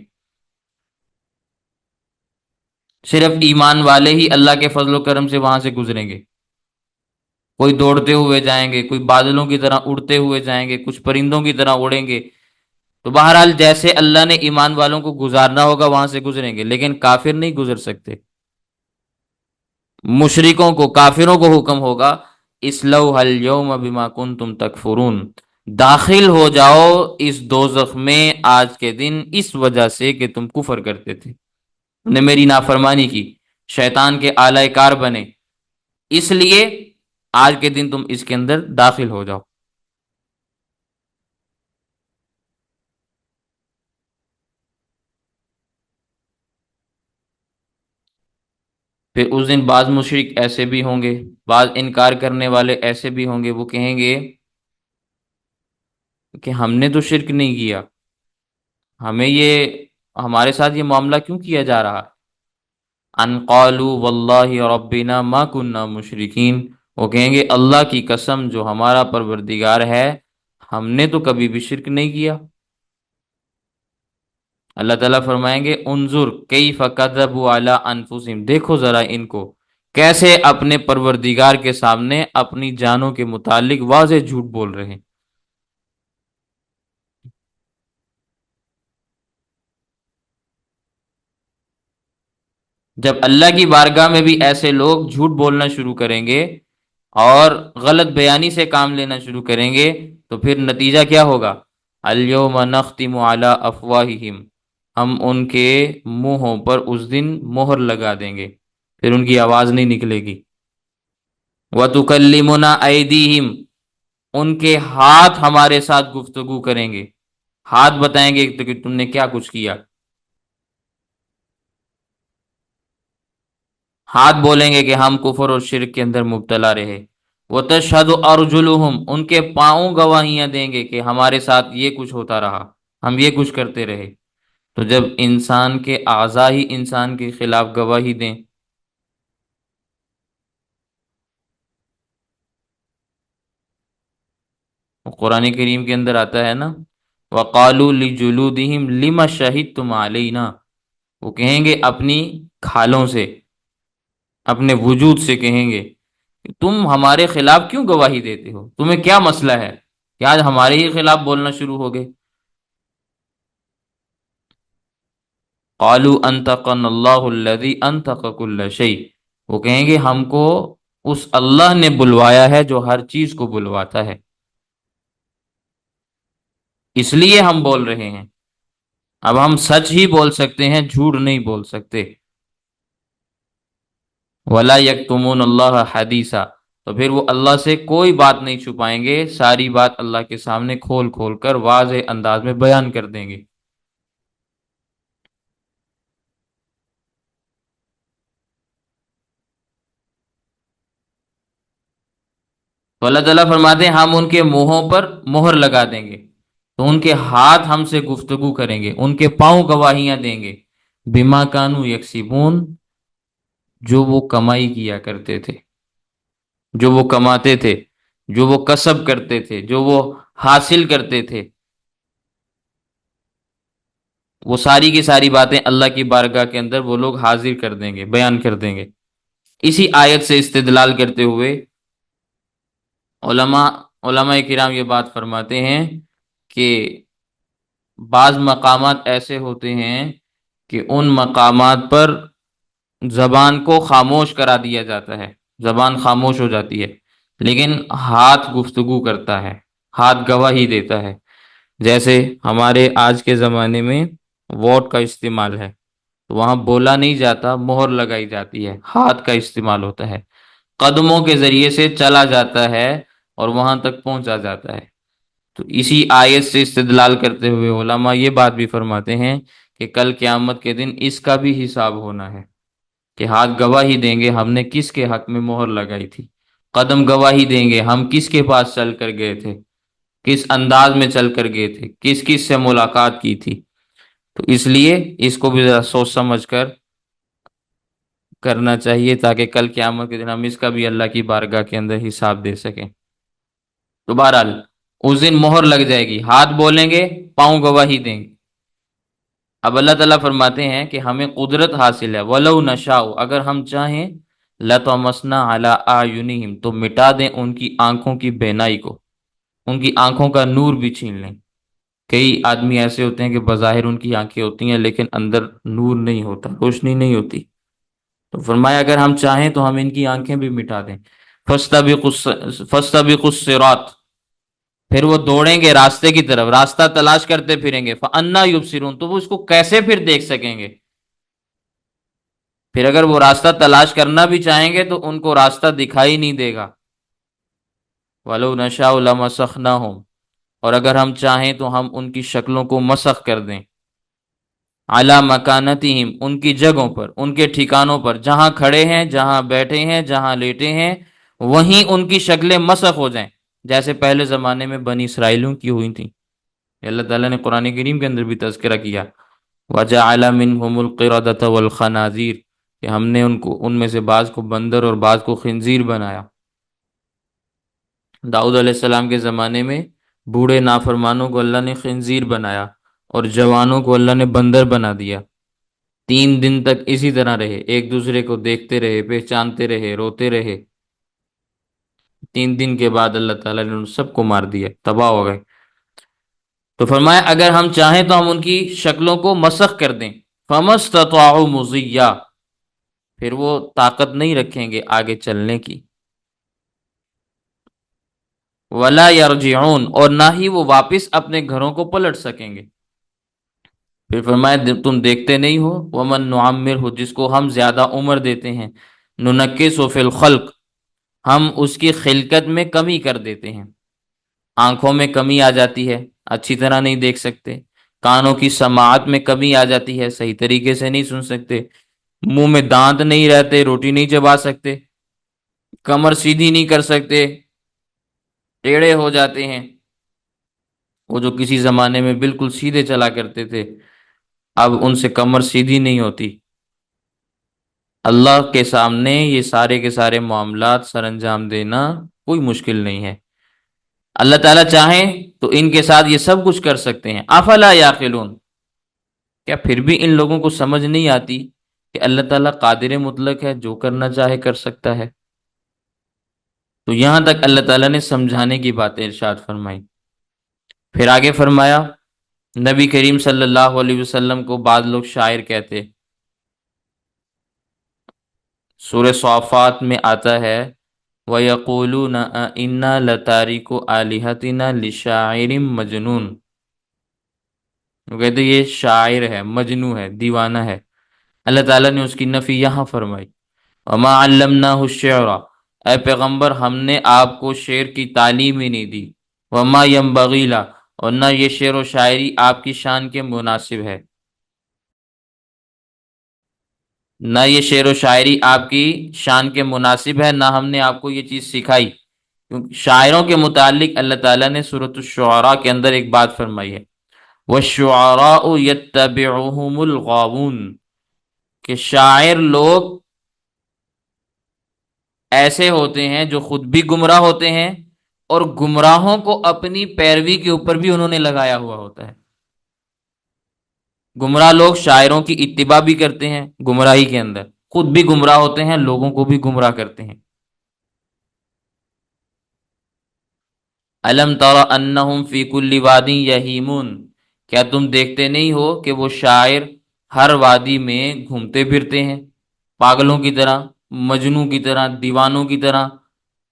صرف ایمان والے ہی اللہ کے فضل و کرم سے وہاں سے گزریں گے. کوئی دوڑتے ہوئے جائیں گے، کوئی بادلوں کی طرح اڑتے ہوئے جائیں گے، کچھ پرندوں کی طرح اڑیں گے. تو بہرحال جیسے اللہ نے ایمان والوں کو گزارنا ہوگا وہاں سے گزریں گے، لیکن کافر نہیں گزر سکتے. مشرکوں کو، کافروں کو حکم ہوگا اسلوھا اليوم بما کنتم تکفرون، داخل ہو جاؤ اس دوزخ میں آج کے دن اس وجہ سے کہ تم کفر کرتے تھے، تم نے میری نافرمانی کی، شیطان کے آلہ کار بنے، اس لیے آج کے دن تم اس کے اندر داخل ہو جاؤ. پھر اس دن بعض مشرک ایسے بھی ہوں گے، بعض انکار کرنے والے ایسے بھی ہوں گے، وہ کہیں گے کہ ہم نے تو شرک نہیں کیا، ہمیں یہ، ہمارے ساتھ یہ معاملہ کیوں کیا جا رہا؟ ان قالوا واللہ ربنا ما کننا مشرکین، وہ کہیں گے اللہ کی قسم جو ہمارا پروردگار ہے، ہم نے تو کبھی بھی شرک نہیں کیا. اللہ تعالیٰ فرمائیں گے انظر کیف کذبوا علی انفسہم، دیکھو ذرا ان کو کیسے اپنے پروردگار کے سامنے اپنی جانوں کے متعلق واضح جھوٹ بول رہے ہیں. جب اللہ کی بارگاہ میں بھی ایسے لوگ جھوٹ بولنا شروع کریں گے اور غلط بیانی سے کام لینا شروع کریں گے تو پھر نتیجہ کیا ہوگا؟ الیوم نختم علی افواہہم، ہم ان کے منہوں پر اس دن مہر لگا دیں گے. پھر ان کی آواز نہیں نکلے گی۔ وَتُكَلِّمُنَا أَيْدِيهِمْ، ان کے ہاتھ ہمارے ساتھ گفتگو کریں گے، ہاتھ بتائیں گے کہ تم نے کیا کچھ کیا، ہاتھ بولیں گے کہ ہم کفر اور شرک کے اندر مبتلا رہے۔ وَتَشْهَدُ أَرْجُلُهُمْ، ان کے پاؤں گواہیاں دیں گے کہ ہمارے ساتھ یہ کچھ ہوتا رہا، ہم یہ کچھ کرتے رہے۔ تو جب انسان کے اعضاء ہی انسان کے خلاف گواہی دیں، قرآن کریم کے اندر آتا ہے نا، وَقَالُوا لِجُلُودِهِمْ لِمَ شَهِدتُّمْ عَلَيْنَا، وہ کہیں گے اپنی کھالوں سے، اپنے وجود سے کہیں گے کہ تم ہمارے خلاف کیوں گواہی دیتے ہو، تمہیں کیا مسئلہ ہے کہ آج ہمارے ہی خلاف بولنا شروع ہو گئے۔ قَالُوا أَنطَقَنَا اللَّهُ الَّذِي أَنطَقَ كُلَّ شَيْءٍ، وہ کہیں گے ہم کو اس اللہ نے بلوایا ہے جو ہر چیز کو بلواتا ہے، اس لیے ہم بول رہے ہیں، اب ہم سچ ہی بول سکتے ہیں، جھوٹ نہیں بول سکتے۔ وَلَا يَكْتُمُونَ اللَّهَ حَدِيثًا، تو پھر وہ اللہ سے کوئی بات نہیں چھپائیں گے، ساری بات اللہ کے سامنے کھول کھول کر واضح انداز میں بیان کر دیں گے۔ تو اللہ تعالیٰ فرماتے ہیں ہم ان کے منہوں پر مہر لگا دیں گے، تو ان کے ہاتھ ہم سے گفتگو کریں گے، ان کے پاؤں گواہیاں دیں گے، بما کانوا یکسبون، جو وہ کمائی کیا کرتے تھے، جو وہ کماتے تھے، جو وہ کسب کرتے تھے، جو وہ حاصل کرتے تھے، وہ ساری کی ساری باتیں اللہ کی بارگاہ کے اندر وہ لوگ حاضر کر دیں گے، بیان کر دیں گے۔ اسی آیت سے استدلال کرتے ہوئے علماء علماء کرام یہ بات فرماتے ہیں کہ بعض مقامات ایسے ہوتے ہیں کہ ان مقامات پر زبان کو خاموش کرا دیا جاتا ہے، زبان خاموش ہو جاتی ہے، لیکن ہاتھ گفتگو کرتا ہے، ہاتھ گواہی دیتا ہے۔ جیسے ہمارے آج کے زمانے میں ووٹ کا استعمال ہے، تو وہاں بولا نہیں جاتا، مہر لگائی جاتی ہے، ہاتھ کا استعمال ہوتا ہے، قدموں کے ذریعے سے چلا جاتا ہے اور وہاں تک پہنچا جاتا ہے۔ تو اسی آیت سے استدلال کرتے ہوئے علماء یہ بات بھی فرماتے ہیں کہ کل قیامت کے دن اس کا بھی حساب ہونا ہے، کہ ہاتھ گواہی دیں گے ہم نے کس کے حق میں مہر لگائی تھی، قدم گواہی دیں گے ہم کس کے پاس چل کر گئے تھے، کس انداز میں چل کر گئے تھے، کس کس سے ملاقات کی تھی۔ تو اس لیے اس کو بھی ذرا سوچ سمجھ کر کرنا چاہیے، تاکہ کل قیامت کے دن ہم اس کا بھی اللہ کی بارگاہ کے اندر حساب دے سکیں۔ تو بہرحال اس دن مہر لگ جائے گی، ہاتھ بولیں گے، پاؤں گواہی دیں گے۔ اب اللہ تعالیٰ فرماتے ہیں کہ ہمیں قدرت حاصل ہے، وَلَوْ نَشَاءُ، اگر ہم چاہیں، لَطَمَسْنَا عَلَىٰ أَعْيُنِهِمْ، تو مٹا دیں ان کی آنکھوں کی بینائی کو، ان کی آنکھوں کا نور بھی چھین لیں۔ کئی آدمی ایسے ہوتے ہیں کہ بظاہر ان کی آنکھیں ہوتی ہیں لیکن اندر نور نہیں ہوتا، روشنی نہیں ہوتی، تو فرمایا اگر ہم چاہیں تو ہم ان کی آنکھیں بھی مٹا دیں۔ فَاسْتَبِقُوا الصِّرَاطَ، پھر وہ دوڑیں گے راستے کی طرف، راستہ تلاش کرتے پھریں گے، فَأَنَّىٰ يُبْصِرُونَ، تو وہ اس کو کیسے پھر دیکھ سکیں گے؟ پھر اگر وہ راستہ تلاش کرنا بھی چاہیں گے تو ان کو راستہ دکھائی نہیں دے گا۔ وَلَوْ نَشَاءُ لَمَسَخْنَاهُمْ، اور اگر ہم چاہیں تو ہم ان کی شکلوں کو مسخ کر دیں، عَلَىٰ مَكَانَتِهِمْ، ان کی جگہوں پر، ان کے ٹھکانوں پر، جہاں کھڑے ہیں، جہاں بیٹھے ہیں، جہاں لیٹے ہیں، وہیں ان کی شکلیں مسخ ہو جائیں، جیسے پہلے زمانے میں بنی اسرائیلوں کی ہوئی تھیں۔ اللہ تعالیٰ نے قرآن کریم کے اندر بھی تذکرہ کیا، وَجَعَلَ مِنْهُمُ الْقِرَدَةَ وَالْخَنَازِيرَ، کہ ہم نے ان میں سے بعض کو بندر اور بعض کو خنزیر بنایا۔ داؤد علیہ السلام کے زمانے میں بوڑھے نافرمانوں کو اللہ نے خنزیر بنایا اور جوانوں کو اللہ نے بندر بنا دیا۔ 3 دن تک اسی طرح رہے، ایک دوسرے کو دیکھتے رہے، پہچانتے رہے، روتے رہے۔ 3 دن کے بعد اللہ تعالیٰ نے ان سب کو مار دیا، تباہ ہو گئے۔ تو فرمایا اگر ہم چاہیں تو ہم ان کی شکلوں کو مسخ کر دیں، فَمَسْتَطَاعُوا مُضِيًّا، پھر وہ طاقت نہیں رکھیں گے آگے چلنے کی، وَلَا يَرْجِعُونَ، اور نہ ہی وہ واپس اپنے گھروں کو پلٹ سکیں گے۔ پھر فرمایا تم دیکھتے نہیں ہو ومن نعمر ہو، جس کو ہم زیادہ عمر دیتے ہیں، ننکس فی الخلق، ہم اس کی خلقت میں کمی کر دیتے ہیں، آنکھوں میں کمی آ جاتی ہے، اچھی طرح نہیں دیکھ سکتے، کانوں کی سماعت میں کمی آ جاتی ہے، صحیح طریقے سے نہیں سن سکتے، منہ میں دانت نہیں رہتے، روٹی نہیں چبا سکتے، کمر سیدھی نہیں کر سکتے، ٹیڑھے ہو جاتے ہیں۔ وہ جو کسی زمانے میں بالکل سیدھے چلا کرتے تھے، اب ان سے کمر سیدھی نہیں ہوتی۔ اللہ کے سامنے یہ سارے کے سارے معاملات سر انجام دینا کوئی مشکل نہیں ہے۔ اللہ تعالیٰ چاہیں تو ان کے ساتھ یہ سب کچھ کر سکتے ہیں۔ افلا یعقلون، کیا پھر بھی ان لوگوں کو سمجھ نہیں آتی کہ اللہ تعالیٰ قادر مطلق ہے، جو کرنا چاہے کر سکتا ہے؟ تو یہاں تک اللہ تعالیٰ نے سمجھانے کی باتیں ارشاد فرمائی۔ پھر آگے فرمایا، نبی کریم صلی اللہ علیہ وسلم کو بعض لوگ شاعر کہتے، سورہ صافات میں آتا ہے وَيَقُولُونَ أَإِنَّا لَتَارِكُو آلِهَتِنَا لِشَاعِرٍ مَجْنُونٍ، وہ کہتے یہ شاعر ہے، مجنو ہے، دیوانہ ہے۔ اللہ تعالیٰ نے اس کی نفی یہاں فرمائی، وَمَا عَلَّمْنَاهُ الشِّعْرَ، اے پیغمبر ہم نے آپ کو شعر کی تعلیم ہی نہیں دی، وَمَا يَنبَغِي لَهُ، اور نہ یہ شعر و شاعری آپ کی شان کے مناسب ہے، نہ یہ شعر و شاعری آپ کی شان کے مناسب ہے، نہ ہم نے آپ کو یہ چیز سکھائی۔ کیونکہ شاعروں کے متعلق اللہ تعالیٰ نے سورۃ الشعراء کے اندر ایک بات فرمائی ہے، وَالشُّعَرَاءُ يَتَّبِعُهُمُ الْغَاوُونَ، کہ شاعر لوگ ایسے ہوتے ہیں جو خود بھی گمراہ ہوتے ہیں، اور گمراہوں کو اپنی پیروی کے اوپر بھی انہوں نے لگایا ہوا ہوتا ہے۔ گمراہ لوگ شاعروں کی اتباع بھی کرتے ہیں گمراہی کے اندر، خود بھی گمراہ ہوتے ہیں، لوگوں کو بھی گمراہ کرتے ہیں۔ الم تر انہم فی کل وادی یہیمون، کیا تم دیکھتے نہیں ہو کہ وہ شاعر ہر وادی میں گھومتے پھرتے ہیں، پاگلوں کی طرح، مجنوں کی طرح، دیوانوں کی طرح،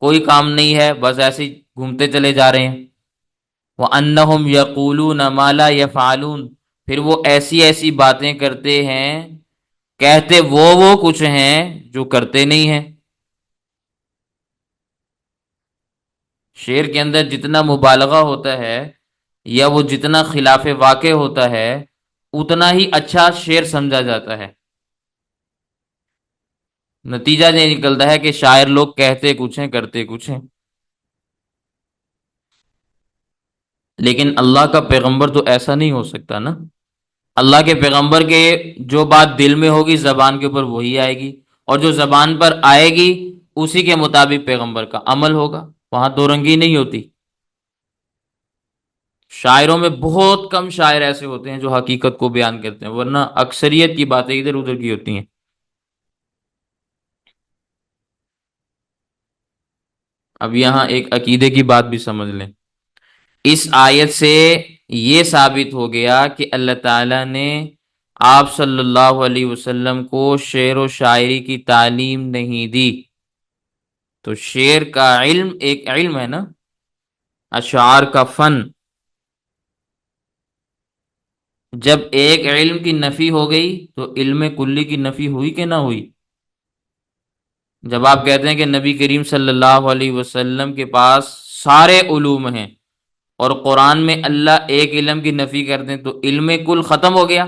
کوئی کام نہیں ہے، بس ایسے ہی گھومتے چلے جا رہے ہیں۔ وَأَنَّهُمْ يَقُولُونَ مَا لَا يَفْعَلُونَ، پھر وہ ایسی ایسی باتیں کرتے ہیں، کہتے وہ کچھ ہیں جو کرتے نہیں ہیں۔ شعر کے اندر جتنا مبالغہ ہوتا ہے یا وہ جتنا خلاف واقع ہوتا ہے، اتنا ہی اچھا شعر سمجھا جاتا ہے۔ نتیجہ یہ نکلتا ہے کہ شاعر لوگ کہتے کچھ ہیں، کرتے کچھ ہیں۔ لیکن اللہ کا پیغمبر تو ایسا نہیں ہو سکتا نا۔ اللہ کے پیغمبر کے جو بات دل میں ہوگی زبان کے اوپر وہی آئے گی، اور جو زبان پر آئے گی اسی کے مطابق پیغمبر کا عمل ہوگا، وہاں دو رنگی نہیں ہوتی۔ شاعروں میں بہت کم شاعر ایسے ہوتے ہیں جو حقیقت کو بیان کرتے ہیں، ورنہ اکثریت کی باتیں ادھر ادھر کی ہوتی ہیں۔ اب یہاں ایک عقیدے کی بات بھی سمجھ لیں، اس آیت سے یہ ثابت ہو گیا کہ اللہ تعالیٰ نے آپ صلی اللہ علیہ وسلم کو شعر و شاعری کی تعلیم نہیں دی۔ تو شعر کا علم ایک علم ہے نا، اشعار کا فن، جب ایک علم کی نفی ہو گئی تو علم کلی کی نفی ہوئی کہ نہ ہوئی؟ جب آپ کہتے ہیں کہ نبی کریم صلی اللہ علیہ وسلم کے پاس سارے علوم ہیں، اور قرآن میں اللہ ایک علم کی نفی کر دیں تو علم کل ختم ہو گیا؟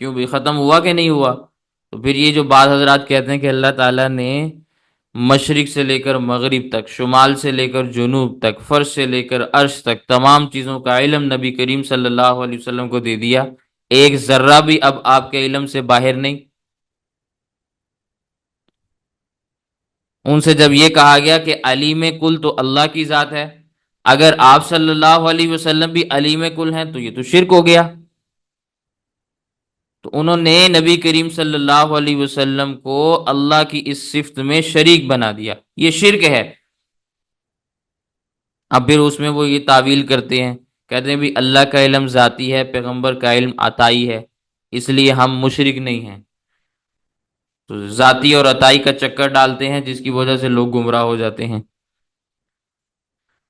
کیوں بھی ختم ہوا کہ نہیں ہوا؟ تو پھر یہ جو بعض حضرات کہتے ہیں کہ اللہ تعالیٰ نے مشرق سے لے کر مغرب تک، شمال سے لے کر جنوب تک، فرش سے لے کر عرش تک، تمام چیزوں کا علم نبی کریم صلی اللہ علیہ وسلم کو دے دیا، ایک ذرہ بھی اب آپ کے علم سے باہر نہیں۔ ان سے جب یہ کہا گیا کہ علیم کل تو اللہ کی ذات ہے، اگر آپ صلی اللہ علیہ وسلم بھی علیم کل ہیں تو یہ تو شرک ہو گیا۔ تو انہوں نے نبی کریم صلی اللہ علیہ وسلم کو اللہ کی اس صفت میں شریک بنا دیا، یہ شرک ہے۔ اب پھر اس میں وہ یہ تعویل کرتے ہیں، کہتے ہیں بھی اللہ کا علم ذاتی ہے، پیغمبر کا علم عطائی ہے، اس لیے ہم مشرک نہیں ہیں۔ تو ذاتی اور عطائی کا چکر ڈالتے ہیں، جس کی وجہ سے لوگ گمراہ ہو جاتے ہیں۔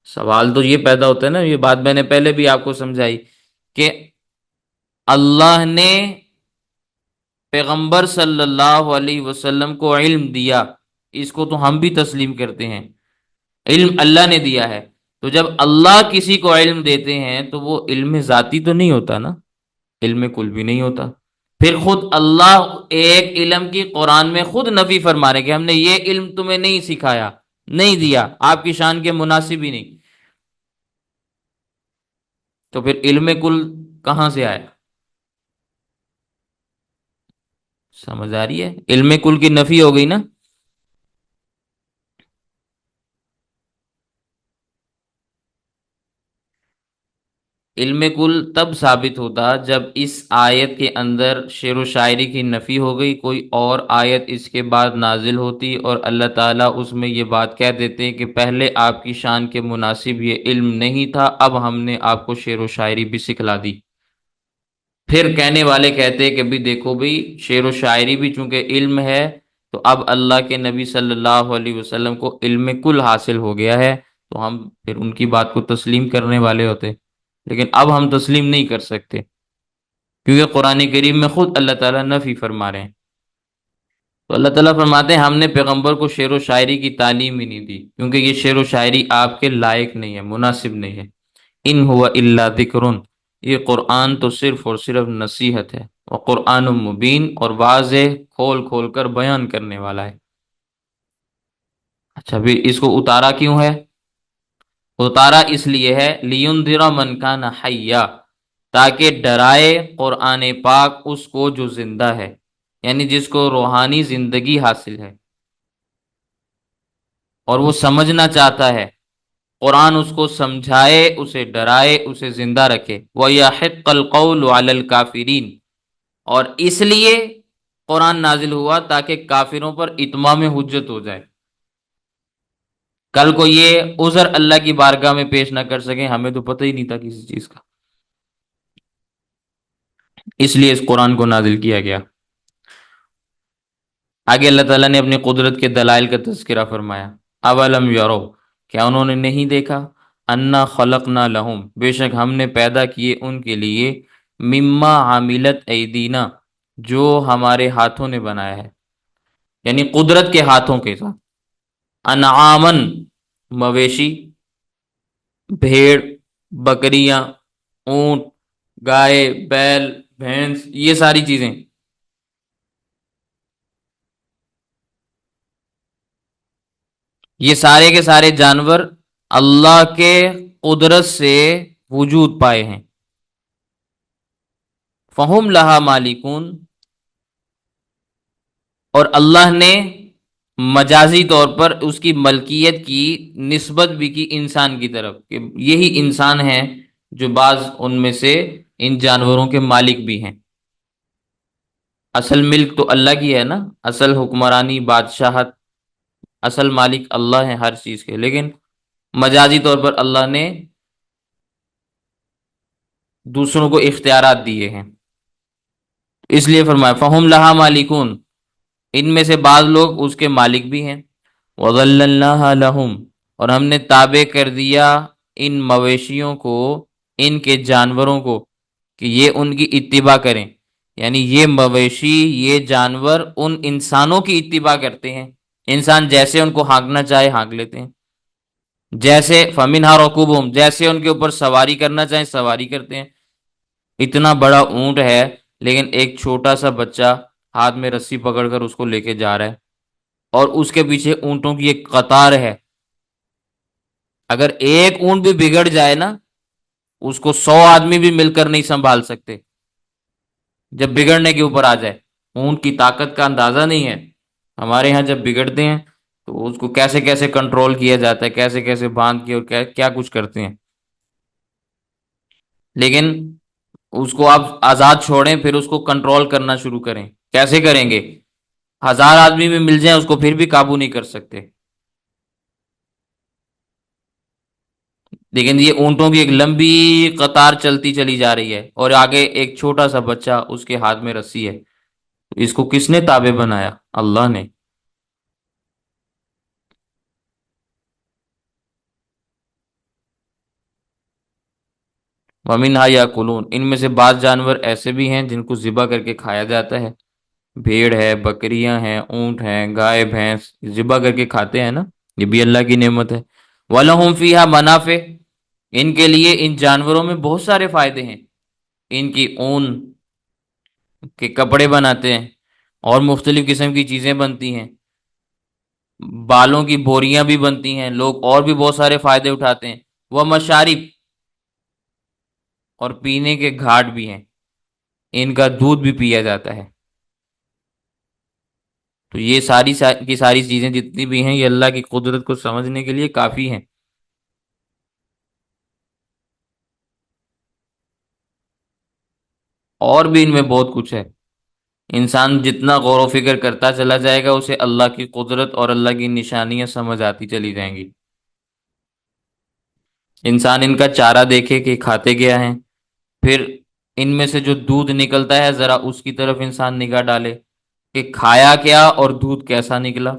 سوال تو یہ پیدا ہوتا ہے نا، یہ بات میں نے پہلے بھی آپ کو سمجھائی کہ اللہ نے پیغمبر صلی اللہ علیہ وسلم کو علم دیا، اس کو تو ہم بھی تسلیم کرتے ہیں، علم اللہ نے دیا ہے۔ تو جب اللہ کسی کو علم دیتے ہیں تو وہ علم ذاتی تو نہیں ہوتا نا، علم کل بھی نہیں ہوتا۔ پھر خود اللہ ایک علم کی قرآن میں خود نفی فرما رہے کہ ہم نے یہ علم تمہیں نہیں سکھایا، نہیں دیا، آپ کی شان کے مناسب ہی نہیں۔ تو پھر علم کل کہاں سے آیا؟ سمجھ آ رہی ہے؟ علم کل کی نفی ہو گئی نا۔ علم کل تب ثابت ہوتا جب اس آیت کے اندر شعر و شاعری کی نفی ہو گئی، کوئی اور آیت اس کے بعد نازل ہوتی اور اللہ تعالیٰ اس میں یہ بات کہہ دیتے کہ پہلے آپ کی شان کے مناسب یہ علم نہیں تھا، اب ہم نے آپ کو شعر و شاعری بھی سکھلا دی۔ پھر کہنے والے کہتے کہ بھی دیکھو بھی، شعر و شاعری بھی چونکہ علم ہے، تو اب اللہ کے نبی صلی اللہ علیہ وسلم کو علم کل حاصل ہو گیا ہے، تو ہم پھر ان کی بات کو تسلیم کرنے والے ہوتے۔ لیکن اب ہم تسلیم نہیں کر سکتے، کیونکہ قرآن کریم میں خود اللہ تعالیٰ نفی فرما رہے ہیں۔ تو اللہ تعالیٰ فرماتے ہیں ہم نے پیغمبر کو شعر و شاعری کی تعلیم ہی نہیں دی، کیونکہ یہ شعر و شاعری آپ کے لائق نہیں ہے، مناسب نہیں ہے۔ ان ہوا الا ذکر، یہ قرآن تو صرف اور صرف نصیحت ہے، اور قرآن مبین، اور واضح کھول کھول کر بیان کرنے والا ہے۔ اچھا بھی اس کو اتارا کیوں ہے؟ اتارا اس لیے ہے لِيُنذِرَ مَن كَانَ حَيًّا، تاکہ ڈرائے قرآن پاک اس کو جو زندہ ہے، یعنی جس کو روحانی زندگی حاصل ہے اور وہ سمجھنا چاہتا ہے، قرآن اس کو سمجھائے، اسے ڈرائے، اسے زندہ رکھے۔ وَيَحِقَّ الْقَوْلُ عَلَى الْكَافِرِينَ، اور اس لیے قرآن نازل ہوا تاکہ کافروں پر اتمام حجت ہو جائے، کل کو یہ عذر اللہ کی بارگاہ میں پیش نہ کر سکیں، ہمیں تو پتہ ہی نہیں تھا کسی چیز کا، اس لیے اس قرآن کو نازل کیا گیا۔ آگے اللہ تعالیٰ نے اپنی قدرت کے دلائل کا تذکرہ فرمایا۔ اولم یرو، کیا انہوں نے نہیں دیکھا، انا خلقنا لہم، بے شک ہم نے پیدا کیے ان کے لیے، مما عاملت ایدینا، جو ہمارے ہاتھوں نے بنایا ہے، یعنی قدرت کے ہاتھوں کے ساتھ، انعامن، مویشی، بھیڑ، بکریاں، اونٹ، گائے، بیل، بھینس، یہ ساری چیزیں، یہ سارے کے سارے جانور اللہ کے قدرت سے وجود پائے ہیں۔ فہم لہا مالکون، اور اللہ نے مجازی طور پر اس کی ملکیت کی نسبت بھی کی انسان کی طرف، کہ یہی انسان ہیں جو بعض ان میں سے ان جانوروں کے مالک بھی ہیں۔ اصل ملک تو اللہ کی ہے نا، اصل حکمرانی، بادشاہت، اصل مالک اللہ ہے ہر چیز کے، لیکن مجازی طور پر اللہ نے دوسروں کو اختیارات دیے ہیں، اس لیے فرمایا فہم لہا مالکون، ان میں سے بعض لوگ اس کے مالک بھی ہیں۔ وَظَلَّلْنَاهَا لَهُمْ، اور ہم نے تابع کر دیا ان مویشیوں کو، ان کے جانوروں کو، کہ یہ ان کی اتباع کریں، یعنی یہ مویشی، یہ جانور ان انسانوں کی اتباع کرتے ہیں، انسان جیسے ان کو ہانکنا چاہے ہانک لیتے ہیں، جیسے فَمِنْهَا رَكُوبُهُمْ، جیسے ان کے اوپر سواری کرنا چاہیں سواری کرتے ہیں۔ اتنا بڑا اونٹ ہے لیکن ایک چھوٹا سا بچہ ہاتھ میں رسی پکڑ کر اس کو لے کے جا رہا ہے، اور اس کے پیچھے اونٹوں کی ایک قطار ہے، اگر ایک اونٹ بھی بگڑ جائے نا، اس کو 100 آدمی بھی مل کر نہیں سنبھال سکتے، جب بگڑنے کے اوپر آ جائے۔ اونٹ کی طاقت کا اندازہ نہیں ہے، ہمارے ہاں جب بگڑتے ہیں تو اس کو کیسے کیسے کنٹرول کیا جاتا ہے، کیسے کیسے باندھ کے، اور کیا کیا کچھ کرتے ہیں، لیکن اس کو آپ آزاد چھوڑیں پھر اس کو کنٹرول کرنا شروع کریں، کیسے کریں گے؟ 1000 آدمی بھی مل جائیں اس کو پھر بھی قابو نہیں کر سکتے، لیکن یہ اونٹوں کی ایک لمبی قطار چلتی چلی جا رہی ہے، اور آگے ایک چھوٹا سا بچہ، اس کے ہاتھ میں رسی ہے، اس کو کس نے تابع بنایا؟ اللہ نے۔ ومنہا یاکلون، ان میں سے بعض جانور ایسے بھی ہیں جن کو ذبح کر کے کھایا جاتا ہے، بھیڑ ہے، بکریاں ہیں، اونٹ ہیں، گائے بھینس، ذبح کر کے کھاتے ہیں نا، یہ بھی اللہ کی نعمت ہے۔ وَلَهُمْ فِيهَا مَنَافِعُ، ان کے لیے ان جانوروں میں بہت سارے فائدے ہیں، ان کی اون کے کپڑے بناتے ہیں اور مختلف قسم کی چیزیں بنتی ہیں، بالوں کی بوریاں بھی بنتی ہیں، لوگ اور بھی بہت سارے فائدے اٹھاتے ہیں۔ وہ مشارب، اور پینے کے گھاٹ بھی ہیں، ان کا دودھ بھی پیا جاتا ہے۔ تو یہ ساری کی ساری چیزیں جتنی بھی ہیں یہ اللہ کی قدرت کو سمجھنے کے لیے کافی ہیں۔ اور بھی ان میں بہت کچھ ہے، انسان جتنا غور و فکر کرتا چلا جائے گا اسے اللہ کی قدرت اور اللہ کی نشانیاں سمجھ آتی چلی جائیں گی۔ انسان ان کا چارہ دیکھے کہ کھاتے کیا ہیں، پھر ان میں سے جو دودھ نکلتا ہے ذرا اس کی طرف انسان نگاہ ڈالے کہ کھایا کیا اور دودھ کیسا نکلا۔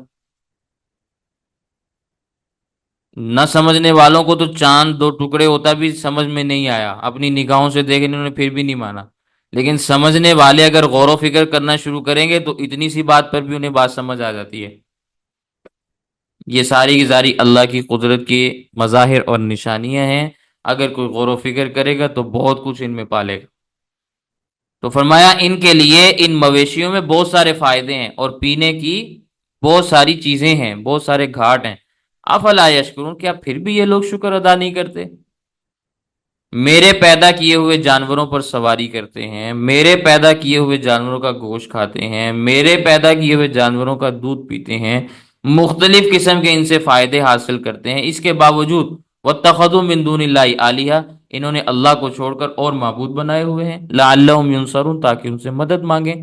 نہ سمجھنے والوں کو تو چاند دو ٹکڑے ہوتا بھی سمجھ میں نہیں آیا، اپنی نگاہوں سے دیکھے انہوں نے پھر بھی نہیں مانا، لیکن سمجھنے والے اگر غور و فکر کرنا شروع کریں گے تو اتنی سی بات پر بھی انہیں بات سمجھ آ جاتی ہے۔ یہ ساری کی ساری اللہ کی قدرت کی مظاہر اور نشانیاں ہیں، اگر کوئی غور و فکر کرے گا تو بہت کچھ ان میں پالے گا۔ تو فرمایا ان کے لیے ان مویشیوں میں بہت سارے فائدے ہیں اور پینے کی بہت ساری چیزیں ہیں، بہت سارے گھاٹ ہیں۔ افلا یشکرون، کیا پھر بھی یہ لوگ شکر ادا نہیں کرتے؟ میرے پیدا کیے ہوئے جانوروں پر سواری کرتے ہیں، میرے پیدا کیے ہوئے جانوروں کا گوشت کھاتے ہیں، میرے پیدا کیے ہوئے جانوروں کا دودھ پیتے ہیں، مختلف قسم کے ان سے فائدے حاصل کرتے ہیں، اس کے باوجود واتخذوا من دون اللہ آلہہ، انہوں نے اللہ کو چھوڑ کر اور معبود بنائے ہوئے ہیں، لعلہم ینصرون، تاکہ ان سے مدد مانگیں۔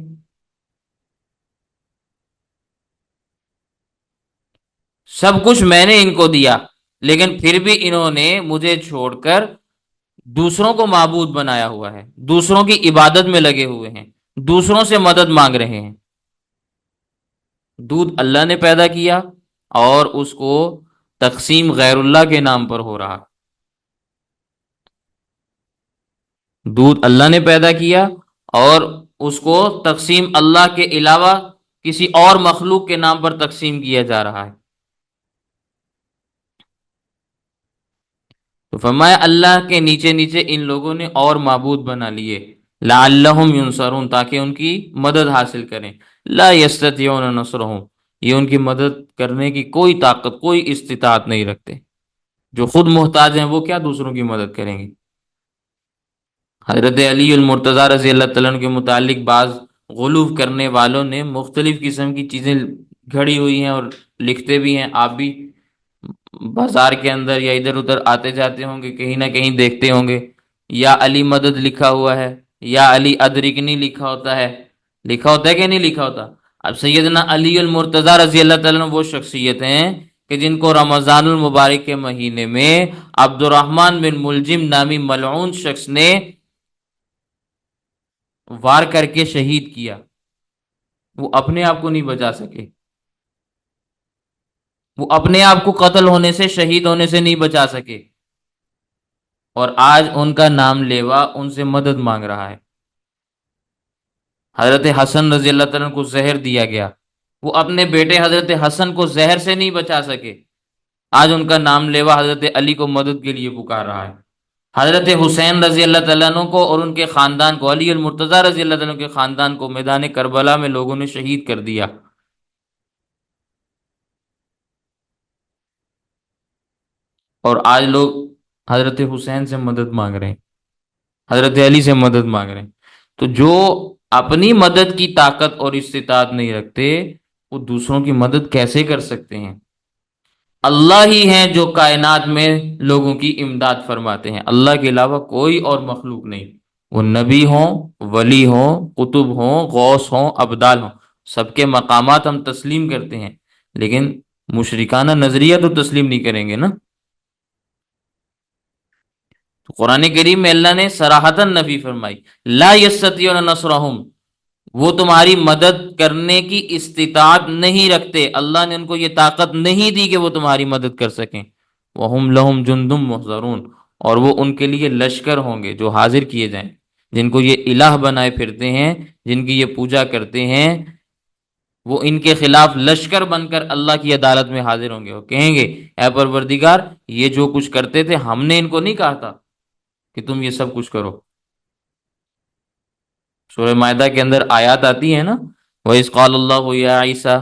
سب کچھ میں نے ان کو دیا، لیکن پھر بھی انہوں نے مجھے چھوڑ کر دوسروں کو معبود بنایا ہوا ہے، دوسروں کی عبادت میں لگے ہوئے ہیں، دوسروں سے مدد مانگ رہے ہیں۔ دودھ اللہ نے پیدا کیا اور اس کو تقسیم غیر اللہ کے نام پر ہو رہا۔ دودھ اللہ نے پیدا کیا اور اس کو تقسیم اللہ کے علاوہ کسی اور مخلوق کے نام پر تقسیم کیا جا رہا ہے۔ تو فرمایا اللہ کے نیچے نیچے ان لوگوں نے اور معبود بنا لیے، لعلہم ینصرون، تاکہ ان کی مدد حاصل کریں۔ لا یستطیعون نصرہم، یہ ان کی مدد کرنے کی کوئی طاقت، کوئی استطاعت نہیں رکھتے۔ جو خود محتاج ہیں وہ کیا دوسروں کی مدد کریں گے؟ حضرت علی المرتضیٰ رضی اللہ تعالیٰ عنہ کے متعلق بعض غلو کرنے والوں نے مختلف قسم کی چیزیں گھڑی ہوئی ہیں اور لکھتے بھی ہیں، آپ بھی بازار کے اندر یا ادھر ادھر آتے جاتے ہوں گے، کہیں نہ کہیں دیکھتے ہوں گے، یا علی مدد لکھا ہوا ہے، یا علی ادرکنی لکھا ہوتا ہے، لکھا ہوتا ہے کہ نہیں لکھا ہوتا؟ اب سیدنا علی المرتضیٰ رضی اللہ تعالیٰ عنہ وہ شخصیت ہیں کہ جن کو رمضان المبارک کے مہینے میں عبد الرحمن بن ملجم نامی ملعون شخص نے وار کر کے شہید کیا، وہ اپنے آپ کو نہیں بچا سکے، وہ اپنے آپ کو قتل ہونے سے، شہید ہونے سے نہیں بچا سکے، اور آج ان کا نام لیوا ان سے مدد مانگ رہا ہے۔ حضرت حسن رضی اللہ تعالیٰ عنہ کو زہر دیا گیا، وہ اپنے بیٹے حضرت حسن کو زہر سے نہیں بچا سکے، آج ان کا نام لیوا حضرت علی کو مدد کے لیے پکار رہا ہے۔ حضرت حسین رضی اللہ تعالیٰ عنہ کو اور ان کے خاندان کو، علی المرتضیٰ رضی اللہ تعالیٰ عنہ کے خاندان کو میدان کربلا میں لوگوں نے شہید کر دیا، اور آج لوگ حضرت حسین سے مدد مانگ رہے ہیں، حضرت علی سے مدد مانگ رہے ہیں۔ تو جو اپنی مدد کی طاقت اور استطاعت نہیں رکھتے وہ دوسروں کی مدد کیسے کر سکتے ہیں؟ اللہ ہی ہیں جو کائنات میں لوگوں کی امداد فرماتے ہیں، اللہ کے علاوہ کوئی اور مخلوق نہیں، وہ نبی ہوں، ولی ہوں، قطب ہوں، غوث ہوں، ابدال ہوں، سب کے مقامات ہم تسلیم کرتے ہیں، لیکن مشرکانہ نظریہ تو تسلیم نہیں کریں گے نا۔ تو قرآن کریم میں اللہ نے صراحتاً نفی فرمائی، لا یستطیعون نصرہم، وہ تمہاری مدد کرنے کی استطاعت نہیں رکھتے، اللہ نے ان کو یہ طاقت نہیں دی کہ وہ تمہاری مدد کر سکیں۔ وَهُمْ لَهُمْ جُنْدٌ مُحْضَرُونَ، اور وہ ان کے لیے لشکر ہوں گے جو حاضر کیے جائیں، جن کو یہ الہ بنائے پھرتے ہیں، جن کی یہ پوجا کرتے ہیں، وہ ان کے خلاف لشکر بن کر اللہ کی عدالت میں حاضر ہوں گے، وہ کہیں گے اے پروردگار، یہ جو کچھ کرتے تھے ہم نے ان کو نہیں کہا تھا کہ تم یہ سب کچھ کرو۔ سورہ مائدہ کے اندر آیات آتی ہے نا، وَإِذْ قَالَ اللَّهُ يَا عِيسَىٰ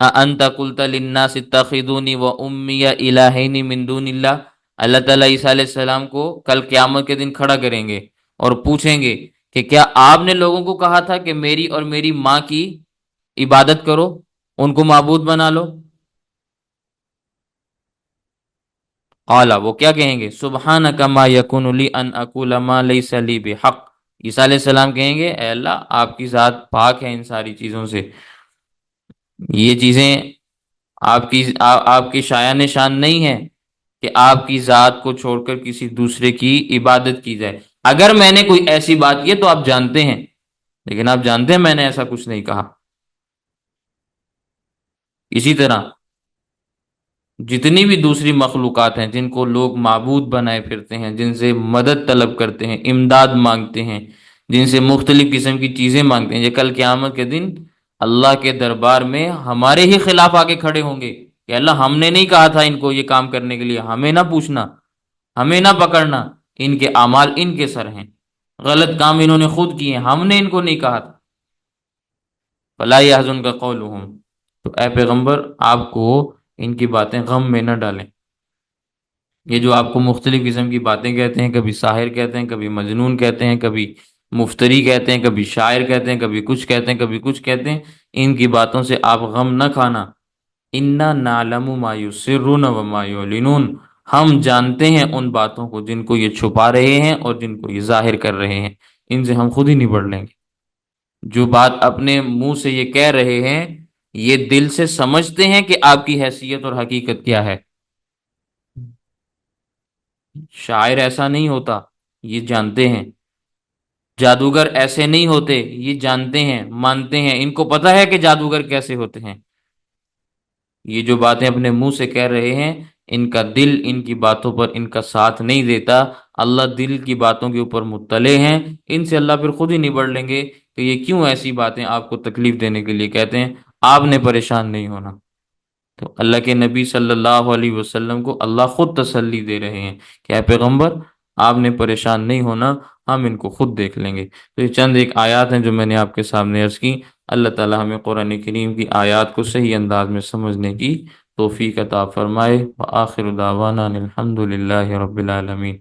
أَأَنْتَ قُلْتَ لِلنَّاسِ اتَّخِذُونِي وَأُمِّيَ إِلَٰهَيْنِ مِن دُونِ اللَّهِ۔ اللہ تعالیٰ عیسیٰ علیہ السلام کو کل قیامت کے دن کھڑا کریں گے اور پوچھیں گے کہ کیا آپ نے لوگوں کو کہا تھا کہ میری اور میری ماں کی عبادت کرو، ان کو معبود بنا لو؟ قالا، وہ کیا کہیں گے؟ سبحانک ما یکون لی ان اقول ما لیس لی بحق۔ عیسیٰ علیہ السلام کہیں گے اے اللہ آپ کی ذات پاک ہے ان ساری چیزوں سے، یہ چیزیں آپ کی شایان شان نہیں ہے کہ آپ کی ذات کو چھوڑ کر کسی دوسرے کی عبادت کی جائے۔ اگر میں نے کوئی ایسی بات کی تو آپ جانتے ہیں، لیکن آپ جانتے ہیں میں نے ایسا کچھ نہیں کہا۔ اسی طرح جتنی بھی دوسری مخلوقات ہیں جن کو لوگ معبود بنائے پھرتے ہیں، جن سے مدد طلب کرتے ہیں، امداد مانگتے ہیں، جن سے مختلف قسم کی چیزیں مانگتے ہیں، یہ کل قیامت کے دن اللہ کے دربار میں ہمارے ہی خلاف آ کے کھڑے ہوں گے کہ اللہ ہم نے نہیں کہا تھا ان کو یہ کام کرنے کے لیے، ہمیں نہ پوچھنا، ہمیں نہ پکڑنا، ان کے اعمال ان کے سر ہیں، غلط کام انہوں نے خود کیے ہیں، ہم نے ان کو نہیں کہا تھا۔ فلا يحزنک قولهم، تو اے پیغمبر آپ کو ان کی باتیں غم میں نہ ڈالیں۔ یہ جو آپ کو مختلف قسم کی باتیں کہتے ہیں، کبھی ساحر کہتے ہیں، کبھی مجنون کہتے ہیں، کبھی مفتری کہتے ہیں، کبھی شاعر کہتے ہیں، کبھی کچھ کہتے ہیں، کبھی کچھ کہتے ہیں، ان کی باتوں سے آپ غم نہ کھانا۔ انا نعلم ما یسرون وما یعلنون، ہم جانتے ہیں ان باتوں کو جن کو یہ چھپا رہے ہیں اور جن کو یہ ظاہر کر رہے ہیں، ان سے ہم خود ہی نبڑ لیں گے۔ جو بات اپنے منہ سے یہ کہہ رہے ہیں، یہ دل سے سمجھتے ہیں کہ آپ کی حیثیت اور حقیقت کیا ہے۔ شاعر ایسا نہیں ہوتا، یہ جانتے ہیں۔ جادوگر ایسے نہیں ہوتے، یہ جانتے ہیں، مانتے ہیں، ان کو پتہ ہے کہ جادوگر کیسے ہوتے ہیں۔ یہ جو باتیں اپنے منہ سے کہہ رہے ہیں، ان کا دل ان کی باتوں پر ان کا ساتھ نہیں دیتا۔ اللہ دل کی باتوں کے اوپر مطلع ہیں، ان سے اللہ پھر خود ہی نبڑ لیں گے کہ یہ کیوں ایسی باتیں آپ کو تکلیف دینے کے لیے کہتے ہیں، آپ نے پریشان نہیں ہونا۔ تو اللہ کے نبی صلی اللہ علیہ وسلم کو اللہ خود تسلی دے رہے ہیں کہ اے پیغمبر آپ نے پریشان نہیں ہونا، ہم ان کو خود دیکھ لیں گے۔ تو یہ چند ایک آیات ہیں جو میں نے آپ کے سامنے عرض کی۔ اللہ تعالی ہمیں قرآن کریم کی آیات کو صحیح انداز میں سمجھنے کی توفیق عطا فرمائے۔ وآخر دعوانا ان الحمد للہ رب العالمین۔